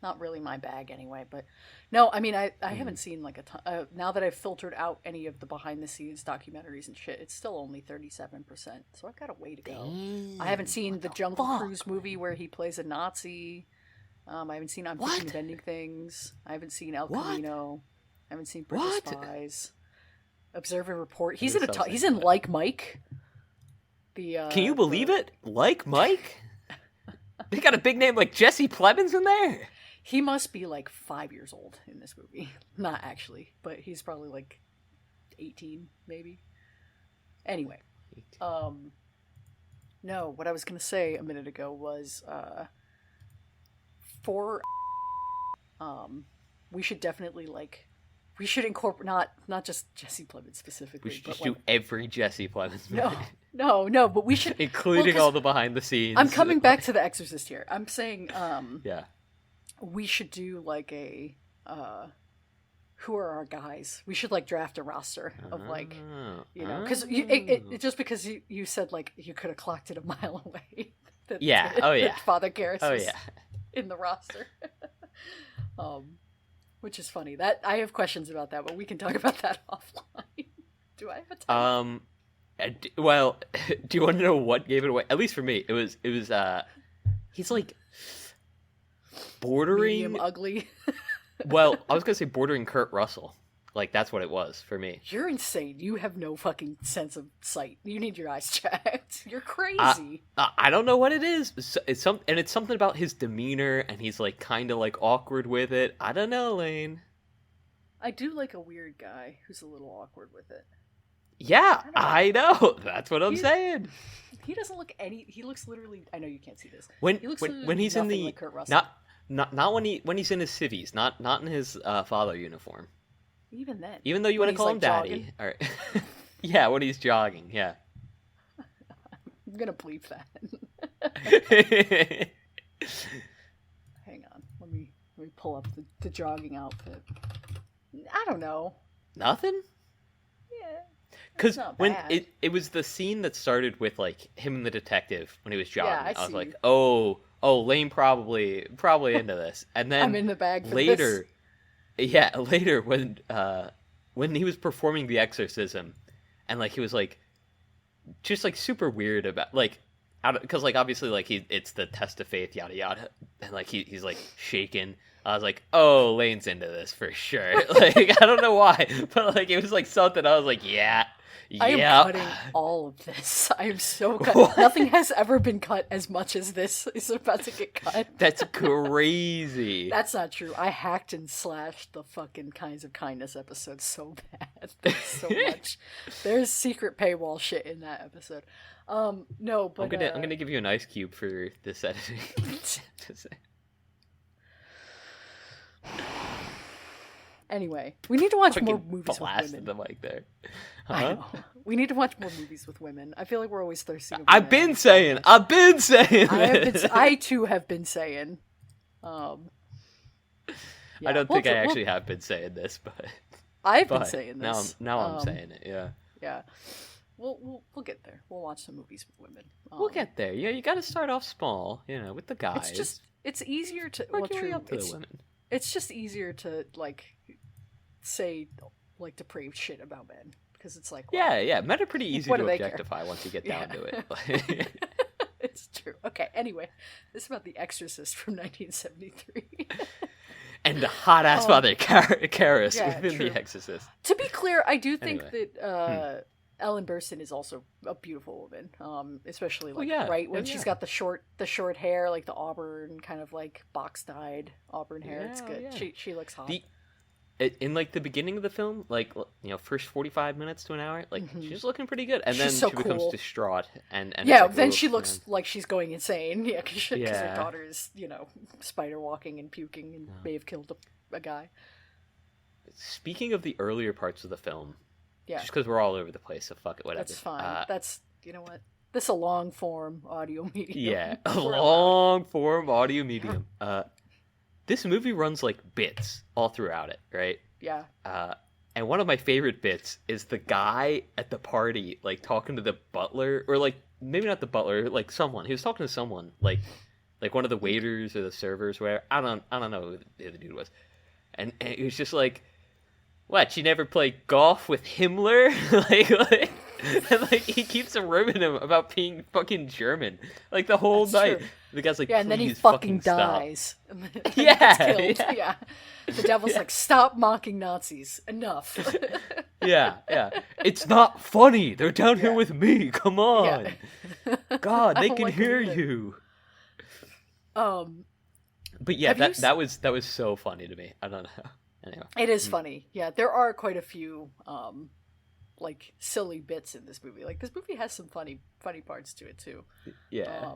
not really my bag anyway, but no, I mean, I haven't seen like a ton. Now that I've filtered out any of the behind the scenes documentaries and shit, it's still only 37%. So I've got a way to go. Damn, I haven't seen the Jungle Cruise movie where he plays a Nazi. I haven't seen I'm Thinking of Ending Things. I haven't seen El Camino. I haven't seen Bridge of Spies. Observe and Report. He's in Like Mike. Can you believe it? Like Mike? They got a big name like Jesse Plemons in there. He must be like 5 years old in this movie. Not actually, but he's probably like 18, maybe. Anyway, no, what I was gonna say a minute ago was, we should definitely we should incorporate not just Jesse Plemons specifically. We should just do every Jesse Plemons movie. No, but we should including all the behind the scenes. I'm coming back to The Exorcist here. I'm saying, yeah. We should do like a who are our guys? We should like draft a roster of like, because just because you said like you could have clocked it a mile away. That Father Garris was in the roster. Which is funny. That I have questions about that, but we can talk about that offline. Do I have a time? Well, do you want to know what gave it away? At least for me, it was he's like bordering medium ugly. Well, I was gonna say bordering Kurt Russell. Like that's what it was for me. You're insane. You have no fucking sense of sight. You need your eyes checked. You're crazy. I don't know what it is. It's something about his demeanor, and he's like kind of like awkward with it. I don't know, Lane. I do like a weird guy who's a little awkward with it. Yeah, I know. That's what I'm saying. He doesn't look he looks literally. I know you can't see this. When he's in the like Kurt Russell. not when he's in his civvies, not in his father uniform. Even then. Even though you want to call him daddy. All right. Yeah, when he's jogging. Yeah. I'm gonna bleep that. Hang on. Let me pull up the jogging outfit. I don't know. Nothing? Yeah. because not when bad. it was the scene that started with like him and the detective when he was jogging. Yeah, I I was see. like, oh, Lane probably into this. And I'm then in the bag for later, yeah, later when he was performing the exorcism, and like he was like just like super weird about like out because like obviously like it's the test of faith yada yada, and like he's like shaking. I was like, oh, Lane's into this for sure. Like I don't know why, but like it was like something I was like, yeah. I am Yeah. cutting all of this. I am so cut. Nothing has ever been cut as much as this is about to get cut. That's crazy. That's not true. I hacked and slashed the fucking Kinds of Kindness episode so bad. There's so much. There's secret paywall shit in that episode. No, but I'm gonna give you an ice cube for this editing. Anyway, we need to watch more Fucking movies with blasted women. the mic there. I Huh? know. We need to watch more movies with women. I feel like we're always thirsty. over I've men. been saying this. I too have been saying. I Yeah, don't we'll think do- I we'll- actually have been saying this, but I've been but saying now this. I'm saying it. Yeah, Yeah, we'll get there. We'll watch some movies with women. we'll get there. Yeah, you got to start off small, with the guys. It's easier to work your way true. up to the women. It's just easier to like say like depraved shit about men because it's like Yeah. Men are pretty easy what to do they care? objectify once you get down to it. It's true. Okay. Anyway, this is about The Exorcist from 1973. And the hot ass mother Karis Yeah, within true. The Exorcist. To be clear, I do think Anyway. that Ellen Burstyn is also a beautiful woman, especially like yeah. right when Oh, she's yeah. got the short hair, like the auburn kind of like box dyed auburn hair. It's Yeah, good. yeah. She looks hot. In like the beginning of the film, like first 45 minutes to an hour, like she's looking pretty good, and She's then so she becomes cool. distraught, and it's Yeah, like, then oof, she looks man. like she's going insane. Yeah, because her Yeah. daughter is, spider walking and puking and may have killed a guy. Speaking of the earlier parts of the film, Yeah, just because we're all over the place, so fuck it, whatever. that's fine. That's you know what. This is a long form audio medium. Yeah, a We're allowed. long form audio medium. This movie runs like bits all throughout it, right? Yeah. And one of my favorite bits is the guy at the party, like talking to the butler, or like maybe not the butler, like someone. He was talking to someone, like one of the waiters or the servers, where I don't know who the dude was, and he was just like, "What? You never played golf with Himmler?" And like he keeps ribbing him about being fucking German, like the whole That's night. true. The guy's like, Yeah, and then he "Please fucking stop." dies. And then he Yeah, gets killed. yeah. Yeah. The devil's like, stop mocking Nazis. Enough. Yeah. It's not funny. They're down here Yeah. with me. Come on. Yeah. God, I they don't can like it hear either. you. But yeah, Have you that was so funny to me. I don't know. Anyway. It is funny. Yeah, there are quite a few like silly bits in this movie. Like this movie has some funny parts to it too. Yeah.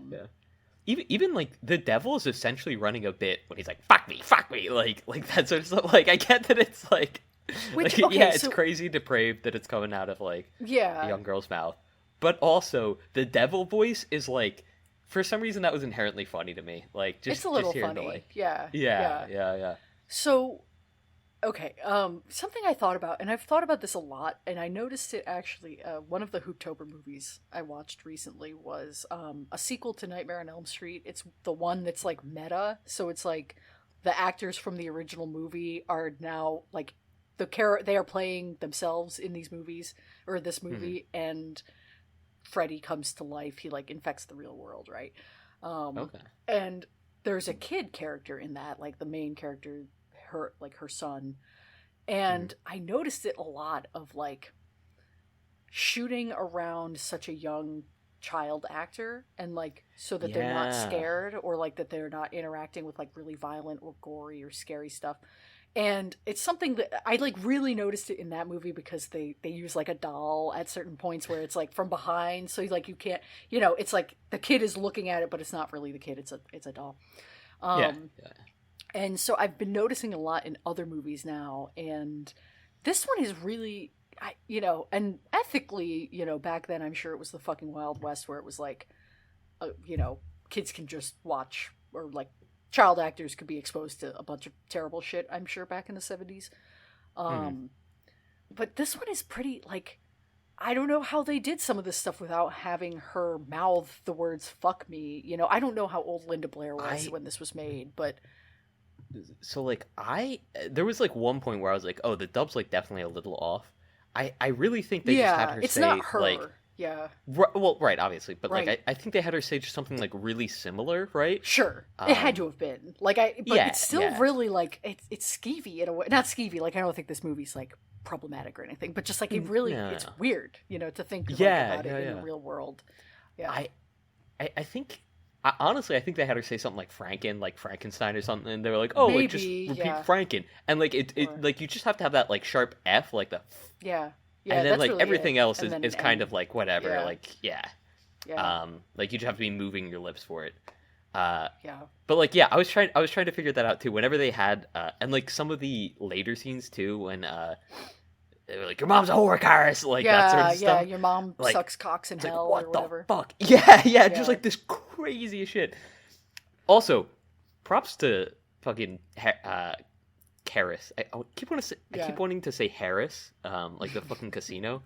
Even like the devil is essentially running a bit when he's like, fuck me, like that sort of stuff. Like I get that it's like, Which, like, okay, yeah, it's so- crazy depraved that it's coming out of like a Yeah. young girl's mouth. But also the devil voice is like, for some reason that was inherently funny to me. Like just It's a little just hearing funny. the, like, Yeah. yeah. So, okay, something I thought about, and I've thought about this a lot, and I noticed it actually. One of the Hooptober movies I watched recently was a sequel to Nightmare on Elm Street. It's the one that's like meta, so it's like the actors from the original movie are now like they are playing themselves in these movies or this movie, and Freddy comes to life. He like infects the real world, right? Okay. And there's a kid character in that, like the main character, her son, and I noticed it a lot of like shooting around such a young child actor, and like so that they're not Yeah. scared, or like that they're not interacting with like really violent or gory or scary stuff. And it's something that I like really noticed it in that movie because they use like a doll at certain points where it's like from behind, so like you can't, it's like the kid is looking at it, but it's not really the kid, it's a doll. Yeah. And so I've been noticing a lot in other movies now, and this one is really, and ethically, back then I'm sure it was the fucking Wild West where it was like, kids can just watch, or like child actors could be exposed to a bunch of terrible shit, I'm sure, back in the 70s. But this one is pretty, like, I don't know how they did some of this stuff without having her mouth the words "fuck me." You know, I don't know how old Linda Blair was when this was made, but so like there was like one point where I was like, oh, the dub's like definitely a little off. I really think they just had her it's say not her. like well, right, obviously, but Right. like I think they had her say just something like really similar, right? Sure, it had to have been but it's still really like it's skeevy in a way. Not skeevy, like I don't think this movie's like problematic or anything, but just like it really it's weird, you know, to think like, about it in the real world. Yeah, I think. Honestly, I think they had her say something like like Frankenstein or something, and they were like, "Oh, maybe, like just repeat Franken," and like it like you just have to have that like sharp F, like the yeah, and then like really everything else and is kind of like whatever, like yeah. like you just have to be moving your lips for it. Yeah. But like I was trying to figure that out too. Whenever they had and like some of the later scenes too, when they were like, "Your mom's a whore, Karis," like that sort of stuff. Yeah, your mom like, sucks cocks in hell like, or whatever. The fuck? Yeah, just like this crazy shit. Also, props to fucking Karis. I keep wanting to say Harris, like the fucking casino.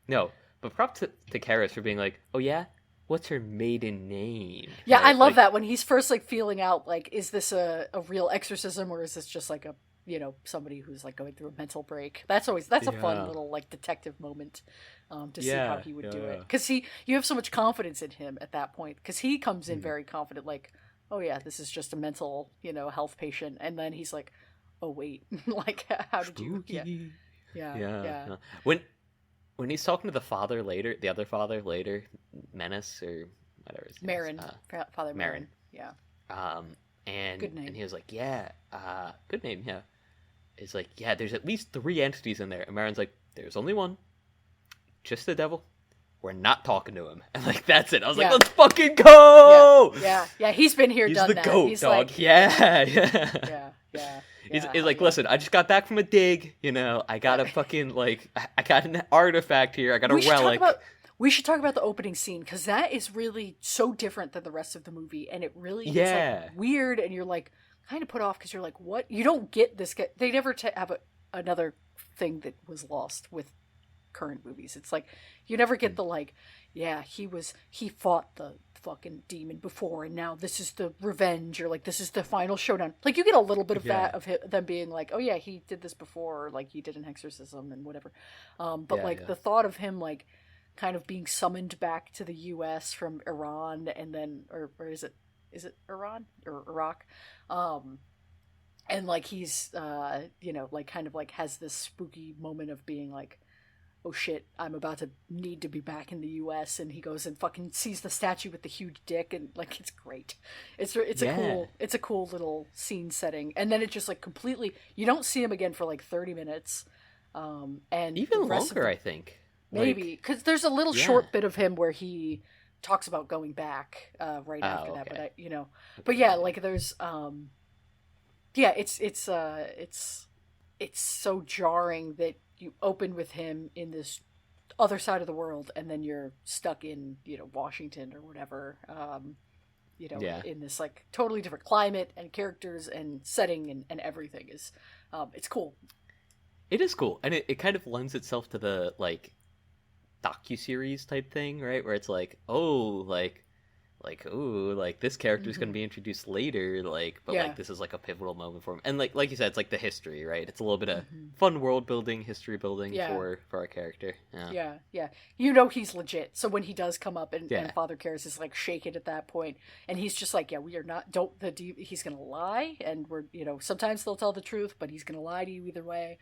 No, but props to Karis for being like, oh yeah, what's her maiden name? Yeah, right? I love that when he's first like feeling out like, is this a real exorcism or is this just like a, you know, somebody who's like going through a mental break. That's a fun little like detective moment to see how he would do it, because you have so much confidence in him at that point, because he comes in very confident, like, oh yeah, this is just a mental, you know, health patient, and then he's like, oh wait, like how did you yeah. When he's talking to the father later, the other father later, Menace or whatever his name Marin, is. Father Marin, yeah. And good name. And he was like, yeah, good name, yeah. It's like, yeah, there's at least 3 entities in there. And Marin's like, there's only one. Just the devil. We're not talking to him. And like, that's it. I was like, let's fucking go! Yeah, he's been here, he's done the that. Goat, he's dog. like, Yeah. He's like, listen, I just got back from a dig, you know, I got a fucking, like, I got an artifact here, I got a relic. We should talk about the opening scene, because that is really so different than the rest of the movie, and it really is like weird, and you're like kind of put off because you're like, what? You don't get this guy. They never have another thing that was lost with current movies. It's like you never get the like, yeah, he fought the fucking demon before, and now this is the revenge, or like this is the final showdown. Like you get a little bit of that of them being like, oh yeah, he did this before, or like he did an exorcism and whatever. But the thought of him like kind of being summoned back to the U.S. from Iran, and then or is it Iran or Iraq? And like he's you know, like kind of like has this spooky moment of being like, oh shit, I'm about to need to be back in the U.S. And he goes and fucking sees the statue with the huge dick, and like it's great. It's a cool little scene setting, and then it just like completely, you don't see him again for like 30 minutes, and even longer, I think. Maybe because there's a little short bit of him where he talks about going back right after that, but but yeah, like there's it's so jarring that you open with him in this other side of the world, and then you're stuck in, you know, Washington or whatever, in this like totally different climate and characters and setting and everything is it's cool. It is cool, and it kind of lends itself to the like docuseries type thing, right? Where it's like, oh, like ooh, like this character's going to be introduced later, like, but like this is like a pivotal moment for him, and like you said, it's like the history, right? It's a little bit of fun world building, history building for our character. Yeah. You know he's legit. So when he does come up and Father Karras is like shaken at that point, and he's just like, yeah, we are not. He's going to lie, and we're, you know, sometimes they'll tell the truth, but he's going to lie to you either way.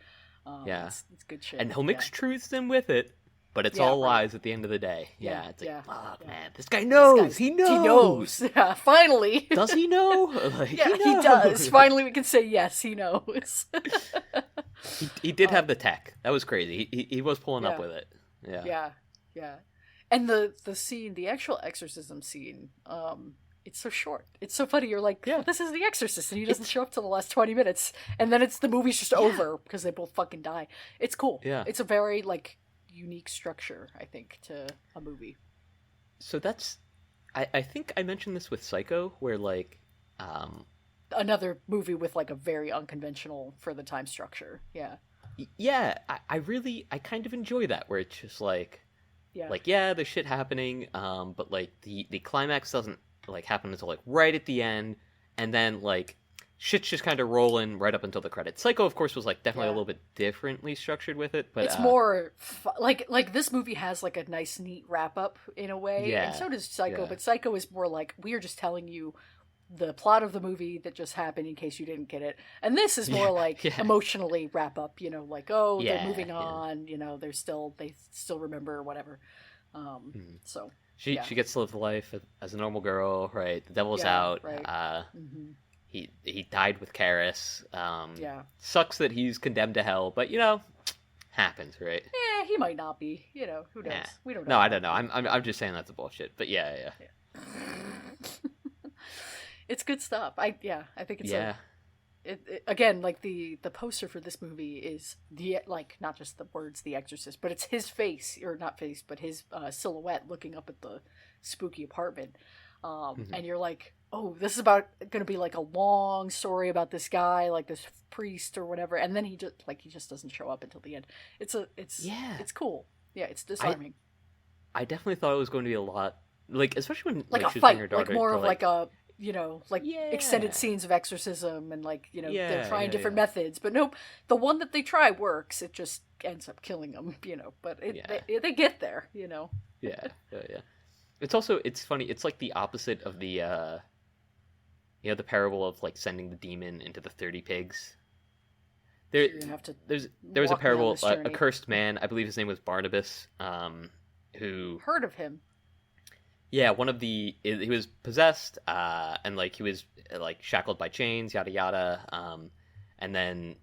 It's good shit. And he'll mix truths in with it. But it's all lies at the end of the day. It's like, fuck, man, this guy knows. He knows. Yeah, finally. Does he know? Like, he does. Finally, we can say yes, he knows. he did have the tech. That was crazy. He was pulling up with it. Yeah. And the scene, the actual exorcism scene, it's so short. It's so funny. You're like, this is the Exorcist, and he doesn't show up till the last 20 minutes, and then the movie's just over because they both fucking die. It's cool. Yeah. It's a very like unique structure, I think, to a movie. So that's I think I mentioned this with Psycho, where like another movie with like a very unconventional for the time structure. Yeah, I kind of enjoy that where it's just Yeah. like yeah, there's shit happening, but like the climax doesn't like happen until like right at the end, and then like shit's just kind of rolling right up until the credits. Psycho, of course, was like definitely a little bit differently structured with it, but it's more like this movie has like a nice, neat wrap up in a way, yeah, and so does Psycho. yeah. But Psycho is more like we are just telling you the plot of the movie that just happened in case you didn't get it, and this is more like emotionally wrap up. You know, like oh, they're moving on. You know, they still remember whatever. So she gets to live life as a normal girl, right? The devil's out. Right. He died with Karis. Yeah. Sucks that he's condemned to hell, but you know, happens, right? Yeah, he might not be. You know, who knows? Yeah. We don't know. No, I don't know. I'm just saying that's a bullshit. But yeah. It's good stuff. I think it's again, like the poster for this movie is like not just the words "The Exorcist," but it's his face, or not face, but his silhouette looking up at the spooky apartment, and you're like, oh, this is going to be like a long story about this guy, like this priest or whatever, and then he just doesn't show up until the end. It's cool. Yeah, it's disarming. I definitely thought it was going to be a lot, like especially when like a she was fight, her daughter, like more of like a extended scenes of exorcism, and like they're trying different methods, but nope, the one that they try works. It just ends up killing them, but they get there. Yeah. It's funny. It's like the opposite of the the parable of like sending the demon into the 30 pigs. There was a parable, a cursed man. I believe his name was Barnabas. Who heard of him? Yeah, he was possessed, and like he was like shackled by chains, yada yada. And then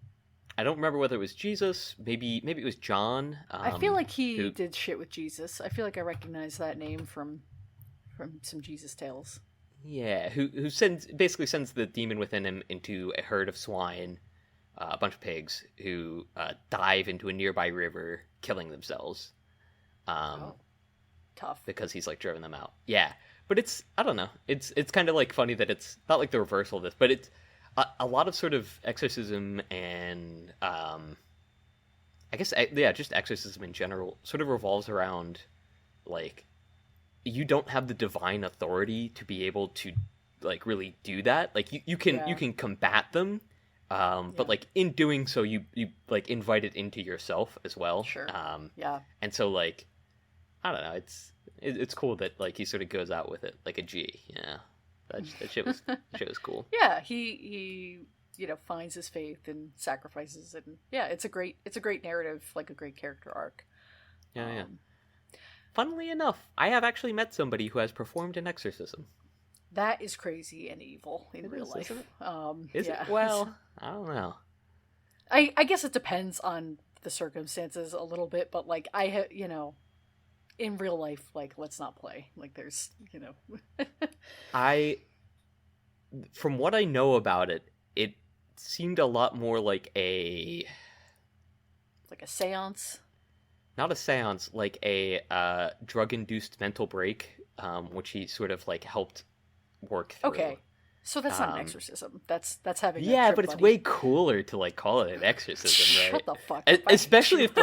I don't remember whether it was Jesus, maybe it was John. I feel like he did shit with Jesus. I feel like I recognize that name from some Jesus tales. Yeah, who basically sends the demon within him into a herd of swine, a bunch of pigs who dive into a nearby river, killing themselves. Tough, because he's like driven them out. Yeah, but I don't know. It's kind of like funny that it's not like the reversal of this, but it's a lot of sort of exorcism and I guess just exorcism in general sort of revolves around like you don't have the divine authority to be able to like really do that. Like you can combat them, but like in doing so you like invite it into yourself as well. Sure. And so like I don't know. It's cool that like he sort of goes out with it like a G. Yeah, that shit was cool. Yeah, he finds his faith and sacrifices it. And yeah, it's a great narrative, like a great character arc. Yeah. Funnily enough, I have actually met somebody who has performed an exorcism. That is crazy and evil in real life. Is it? Well, I don't know. I guess it depends on the circumstances a little bit, but like in real life, like, let's not play. Like, there's, from what I know about it, it seemed a lot more like a seance. Not a seance, like a drug-induced mental break, which he sort of like helped work through. Okay. So that's not an exorcism. That's having but it's way cooler to like call it an exorcism, right? Shut the fuck up. Especially if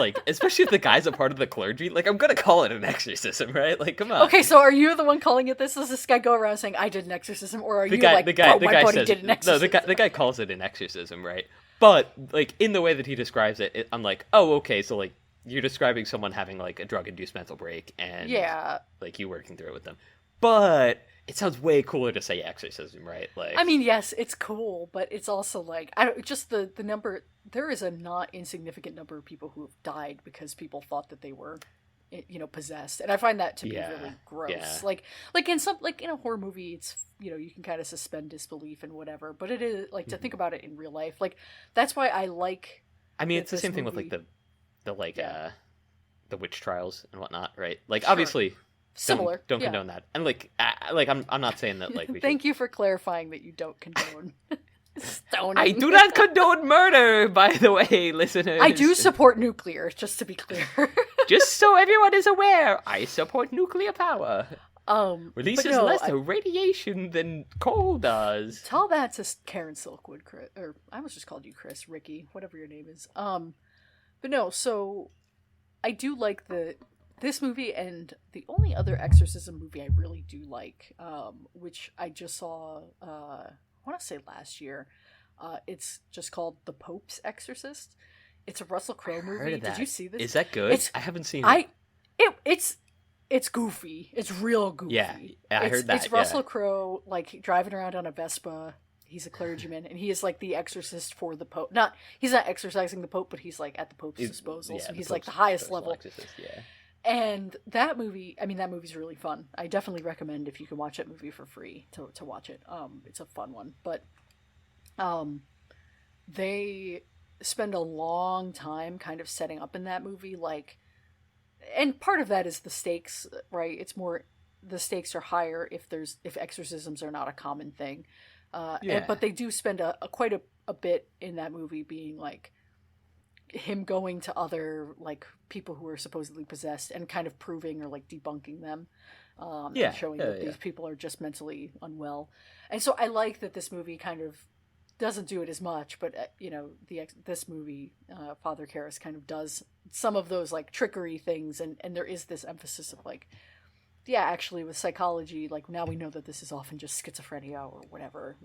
the guy's a part of the clergy. Like I'm gonna call it an exorcism, right? Like come on. Okay, so are you the one calling it this? Does this guy go around saying I did an exorcism, or are you my buddy did an exorcism? No, the guy calls it an exorcism, right? But like in the way that he describes it, I'm like, oh, okay, so like you're describing someone having like a drug-induced mental break, and like you working through it with them, but it sounds way cooler to say exorcism, right? Like, I mean, yes, it's cool, but it's also like the number. There is a not insignificant number of people who have died because people thought that they were, possessed, and I find that to be really gross. Yeah. Like in a horror movie, it's you can kind of suspend disbelief and whatever, but it is like to think about it in real life. Like that's why I like. I mean, it's the same thing with like the witch trials and whatnot, right? Like obviously. Similar. Don't condone that. And I'm not saying that like we Thank you for clarifying that you don't condone stoning. I do not condone murder, by the way, listeners. I do support nuclear, just to be clear. Just so everyone is aware, I support nuclear power. Releases less radiation than coal does. Tell that to Karen Silkwood, Chris, or I almost just called you Chris, Ricky, whatever your name is. But no, so I do like this movie, and the only other exorcism movie I really do like, which I just saw, I want to say last year. It's just called The Pope's Exorcist. It's a Russell Crowe movie. Did you see this? Is that good? I haven't seen it. It's goofy. It's real goofy. Yeah, I heard that. It's Russell Crowe, like, driving around on a Vespa. He's a clergyman, and he is, like, the exorcist for the Pope. He's not exorcising the Pope, but he's, like, at the Pope's disposal. So he's, like, the highest level. Exorcist, yeah. And that movie's really fun. I definitely recommend, if you can watch that movie for free, to watch it. It's a fun one. But they spend a long time kind of setting up in that movie, like, and part of that is the stakes, right? It's more, the stakes are higher if exorcisms are not a common thing. But they do spend quite a bit in that movie being like him going to other like people who are supposedly possessed and kind of proving or like debunking them, and showing that these people are just mentally unwell. And so I like that this movie kind of doesn't do it as much, but this movie, Father Karras, kind of does some of those like trickery things, and there is this emphasis of like, yeah, actually with psychology, like now we know that this is often just schizophrenia or whatever,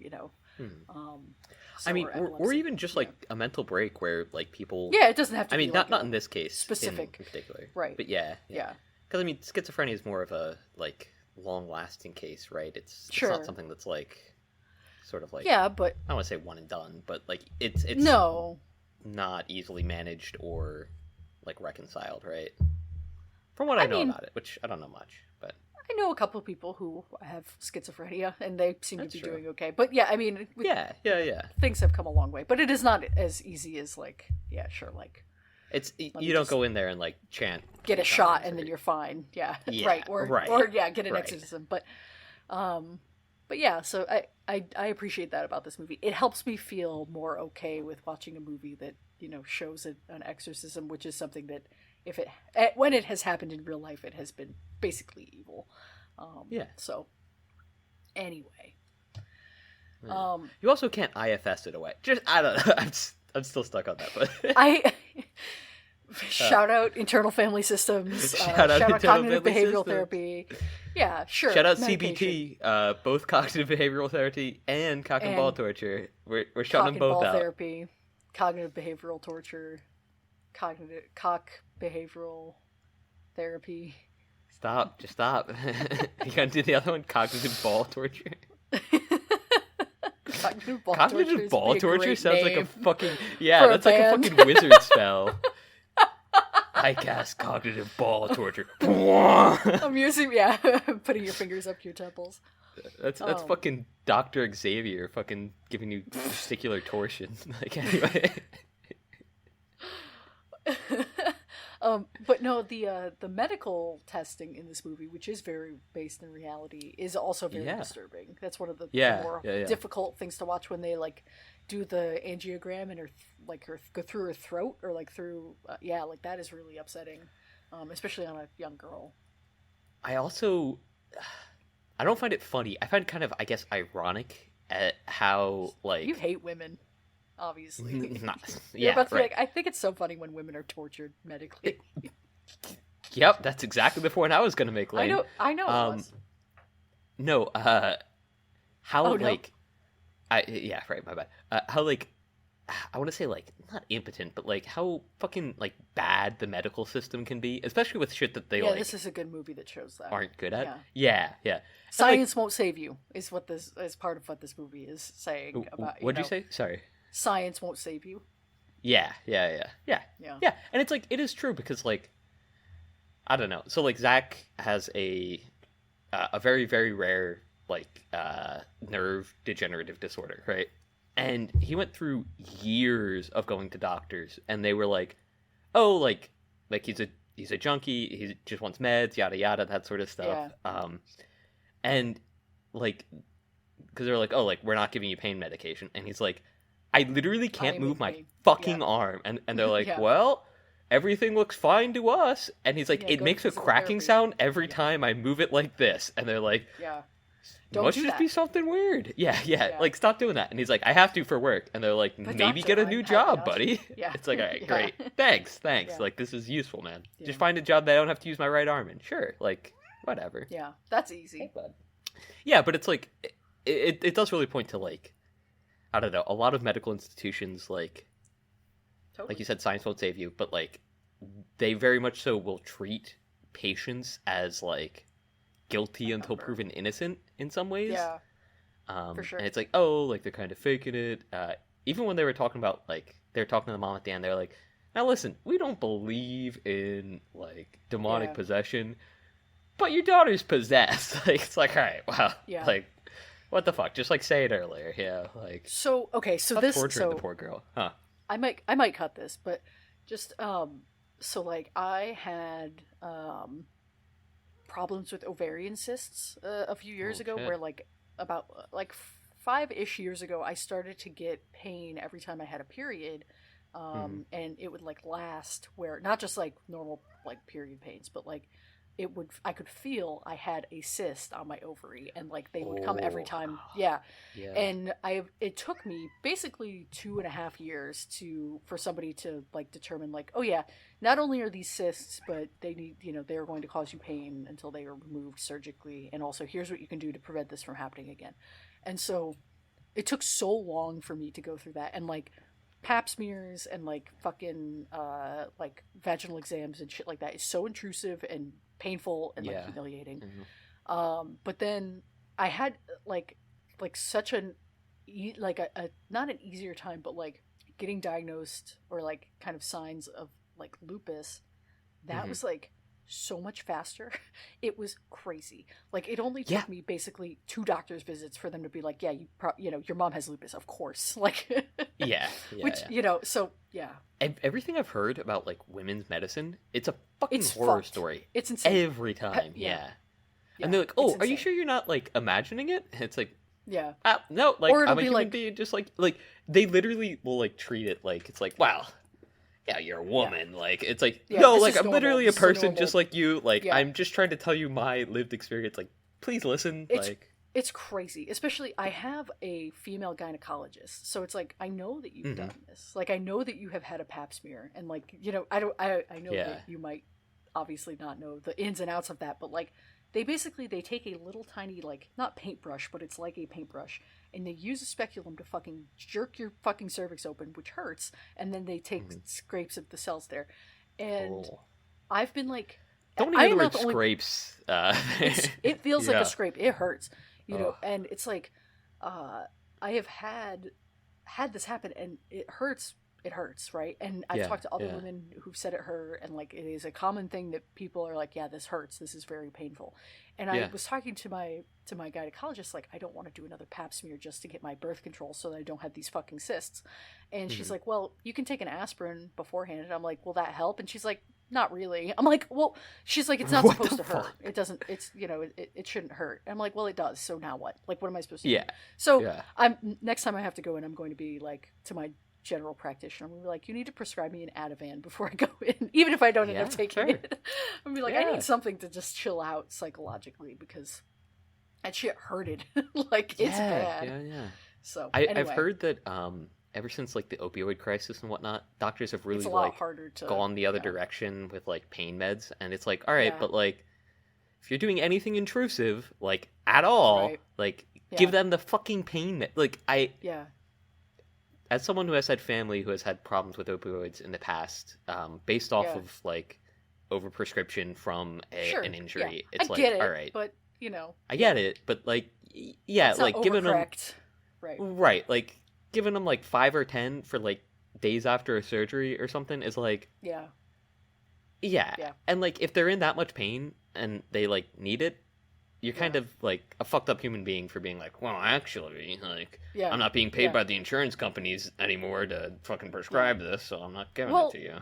I mean, or even just like a mental break where like people. Yeah, it doesn't have to. I mean, be not in this case specific in particular, right? But yeah. Because I mean, schizophrenia is more of a like long-lasting case, right? It's not something that's like sort of like but I don't want to say one and done, but like it's not easily managed or like reconciled, right? From what I know about it, which I don't know much, but I know a couple of people who have schizophrenia and they seem to be doing okay. But yeah, I mean, things have come a long way, but it is not as easy as like, like it's you don't go in there and like chant, get a shot, and then you're fine. Yeah, right. Or get an exorcism. But yeah, so I appreciate that about this movie. It helps me feel more okay with watching a movie that shows an exorcism, which is something that when it has happened in real life, it has been basically evil. So anyway, you also can't IFS it away. Just I don't know. I'm still stuck on that, but shout out internal family systems. Shout out cognitive behavioral therapy. Yeah, sure. Shout out medication. CBT, both cognitive behavioral therapy and cock and ball torture. We're shutting them both out. Therapy, cognitive behavioral torture, cock behavioral therapy. Stop! Just stop. You gotta do the other one. Cognitive ball torture. Cognitive ball torture sounds like a fucking that's like a fucking wizard spell. I cast cognitive ball torture. I'm using putting your fingers up to your temples. That's fucking Dr. Xavier fucking giving you testicular torsion. Like anyway. But no, the medical testing in this movie, which is very based in reality, is also very disturbing. That's one of the more difficult things to watch when they like do the angiogram and go through her throat or like through like that is really upsetting, especially on a young girl. I don't find it funny. I find it kind of, I guess, ironic at how like you hate women. Obviously. You're about to be like, I think it's so funny when women are tortured medically. Yep, that's exactly the point I was going to make, Lane. I know it was. No, how, like... No. My bad. How, like, I want to say, like, not impotent, but, like, how fucking, like, bad the medical system can be, especially with shit that they, like... Yeah, this is a good movie that shows that. Aren't good at? Yeah. Science won't save you, is part of what this movie is saying about, What'd you say? Sorry. Science won't save you. Yeah. And it's like, it is true because like, I don't know. So like Zach has a very, very rare like nerve degenerative disorder, right? And he went through years of going to doctors, and they were like, oh, like he's a junkie, he just wants meds, yada yada, that sort of stuff. And like, because they're like, oh, like we're not giving you pain medication, and he's like, I literally can't move my fucking arm. And they're like, well, everything looks fine to us. And he's like, it makes a cracking sound every time I move it like this. And they're like, Don't Must do just that. be something weird. Yeah, Yeah. like stop doing that. And he's like, I have to for work. And they're like, But maybe doctor, get a I'm new happy job, not to. buddy. Yeah. It's like, all right, Yeah. great. Thanks. Yeah. Like, this is useful, man. Yeah. Just find a job that I don't have to use my right arm in. Sure, like, whatever. Yeah, that's easy. Yeah, but it's like, it does really point to, like, I don't know, a lot of medical institutions, like Totally. you said, science won't save you, but, like, they very much so will treat patients as, like, guilty until proven innocent in some ways. Yeah, for sure. And it's like, oh, like, they're kind of faking it. Even when they were talking about, like, they were talking to the mom at the end, they're like, now listen, we don't believe in, like, demonic possession, but your daughter's possessed. Like, it's like, all right, wow. Yeah. Like, what the fuck? Just, like, say it earlier. Yeah, like... So, okay, so stop this... torturing So, the poor girl. Huh. I might cut this, but just, so, like, I had, problems with ovarian cysts a few years ago, shit. where, like, about, like, 5-ish years ago, I started to get pain every time I had a period, and it would, like, last where, not just, like, normal, like, period pains, but, like, I could feel I had a cyst on my ovary, and, like, they would come every time. Yeah. And it took me basically 2.5 years for somebody to, like, determine, like, oh yeah, not only are these cysts, but they need, they're going to cause you pain until they are removed surgically. And also here's what you can do to prevent this from happening again. And so it took so long for me to go through that. And, like, pap smears and, like, fucking, like, vaginal exams and shit like that is so intrusive and painful and, like, humiliating. But then I had, like such a not an easier time, but, like, getting diagnosed or, like, kind of signs of, like, lupus. That was, like, so much faster. It was crazy. Like, it only took me basically 2 doctor's visits for them to be like, yeah, your mom has lupus, of course. Like, which, so yeah. Everything I've heard about, like, women's medicine, it's a fucking It's horror fucked. story. It's insane. Every time. Yeah. And they're like, oh, it's are you insane. sure you're not, like, imagining it? And it's like, Yeah. no, like, Or it'll I'm a be human like- being, just like, they literally will, like, treat it like, it's like, wow, yeah, you're a woman. Like, it's like, Yeah, no, this like, is I'm normal. literally a This is person normal. just like you. Like, Yeah. I'm just trying to tell you my lived experience. Like, please listen. It's crazy. Especially, I have a female gynecologist, so it's like, I know that you've done this. Like, I know that you have had a pap smear, and, like, I know that you might obviously not know the ins and outs of that, but, like, they take a little tiny, like, not paintbrush, but it's like a paintbrush, and they use a speculum to fucking jerk your fucking cervix open, which hurts, and then they take scrapes of the cells there. And I've been like, don't I hear am the not word the only- scrapes. it feels like Yeah. a scrape. It hurts, and it's like, I have had this happen, and it hurts. It hurts, right? And I've talked to other women who've said it hurt, and, like, it is a common thing that people are like, yeah, this hurts. This is very painful. And I was talking to my gynecologist, like, I don't want to do another pap smear just to get my birth control so that I don't have these fucking cysts. And she's like, well, you can take an aspirin beforehand. And I'm like, will that help? And she's like, not really. I'm like, well, she's like, it's not What supposed the to hurt. fuck? It doesn't, it's, it shouldn't hurt. And I'm like, well, it does. So now what? Like, what am I supposed to do? Yeah. So next time I have to go in, I'm going to be like, to my general practitioner, I'm gonna be like, you need to prescribe me an Ativan before I go in, even if I don't end up taking it. I'm gonna be like, I need something to just chill out psychologically, because that shit hurted. Like, it's bad. So anyway, I've heard that ever since, like, the opioid crisis and whatnot, doctors have really, it's a lot like, harder to gone the other direction with, like, pain meds, and it's like, all right, but, like, if you're doing anything intrusive, like, at all, like, give them the fucking pain med. Like, as someone who has had family who has had problems with opioids in the past, based off of, like, overprescription from an injury, it's like, all right, but I get it, but, like, it's like, not giving them right, like, giving them, like, 5 or 10 for, like, days after a surgery or something is like, and, like, if they're in that much pain and they, like, need it, you're kind of, like, a fucked up human being for being like, well, actually, like, I'm not being paid by the insurance companies anymore to fucking prescribe this, so I'm not giving it to you.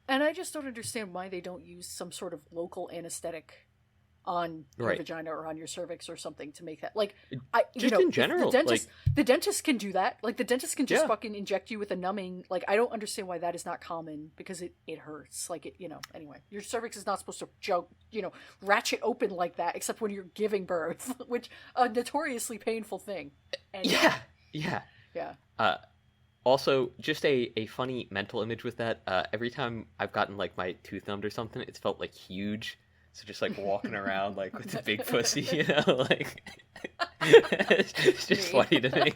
And I just don't understand why they don't use some sort of local anesthetic on your Right. vagina or on your cervix or something to make that, like, Just in general, the dentist can do that. Like, the dentist can just Yeah. fucking inject you with a numbing. Like, I don't understand why that is not common, because it hurts. Like, it, anyway, your cervix is not supposed to ratchet open like that, except when you're giving birth, which a notoriously painful thing. Anyway. Yeah. Yeah. Also, just a funny mental image with that. Every time I've gotten like my tooth numbed or something, it's felt like huge. So just like walking around like with a big pussy, like it's just funny to me.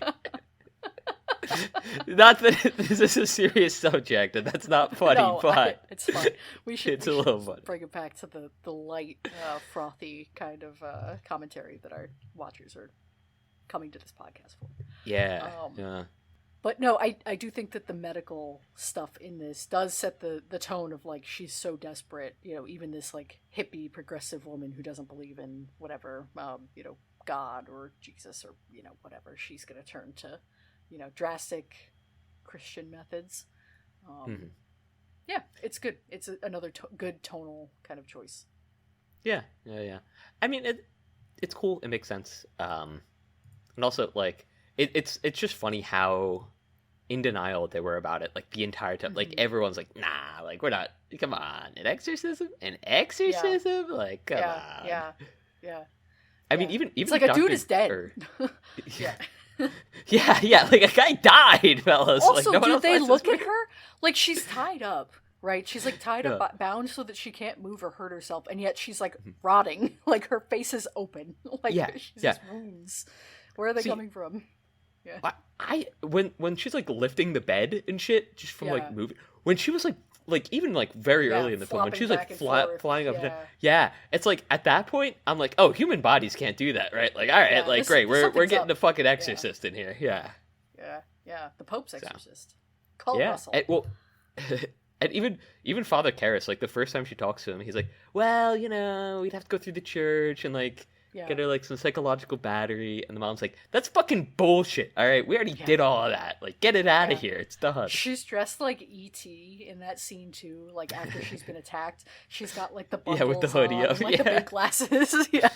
Not that this is a serious subject, and that's not funny, No, but it's fun. We should. It's a little fun. Bring it back to the light, frothy kind of commentary that our watchers are coming to this podcast for. Yeah. Yeah. But no, I do think that the medical stuff in this does set the tone of, like, she's so desperate, even this, like, hippie progressive woman who doesn't believe in whatever, God or Jesus or, whatever, she's going to turn to, drastic Christian methods. Yeah, it's good. It's another good tonal kind of choice. Yeah. I mean, it's cool. It makes sense. And also, like, it's just funny how in denial they were about it, like, the entire time. Like, everyone's like, nah, like, we're not, come on, an exorcism, Yeah. Like, come on. Yeah. I mean, even it's like a dude is dead. Yeah. yeah, like, a guy died, fellas. Also, like, no do they look at her? Like, she's tied up, right? She's, like, tied up, bound so that she can't move or hurt herself, and yet she's, like, rotting. Like, her face is open. Like, she's just wounds. Where are they coming from? Yeah. When she's, like, lifting the bed and shit, just from, like, moving, when she was, like even, like, very early in the film, when she was, like, flying up, it's like, at that point, I'm like, oh, human bodies can't do that, right? Like, all right, like, great, we're getting a fucking exorcist in here, yeah, the Pope's exorcist. Call Russell. And even Father Karras, like, the first time she talks to him, he's like, well, we'd have to go through the church and, like, get her, like, some psychological battery. And the mom's like, that's fucking bullshit. All right, we already did all of that. Like, get it out of here. It's done. She's dressed like E.T. in that scene, too. Like, after she's been attacked. She's got, like, the bundles with the hoodie on, up. And, like, the big glasses. Yeah.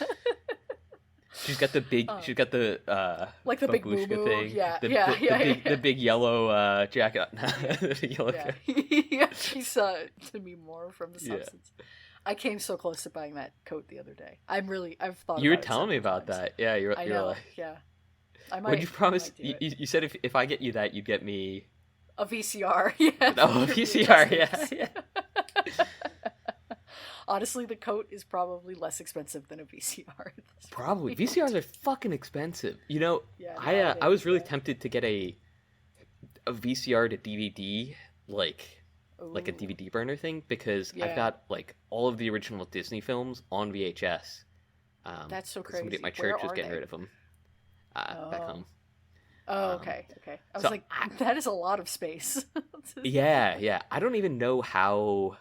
She's got the big, like the big boo thing. The big yellow jacket. Yeah, she's to me more from The Substance. I came so close to buying that coat the other day. I've thought. You were telling me about that. Yeah, you're know. like, yeah. I might. Would you promise? You said if I get you that, you'd get me a VCR. Yeah. Oh, a VCR. Yeah. Honestly, the coat is probably less expensive than a VCR. Probably. VCRs are fucking expensive. Yeah, I was really tempted to get a VCR to DVD, like a DVD burner thing, because I've got, like, all of the original Disney films on VHS. That's so crazy. Somebody at my church was getting rid of them back home. Oh, okay. I was like, that is a lot of space. Yeah. I don't even know how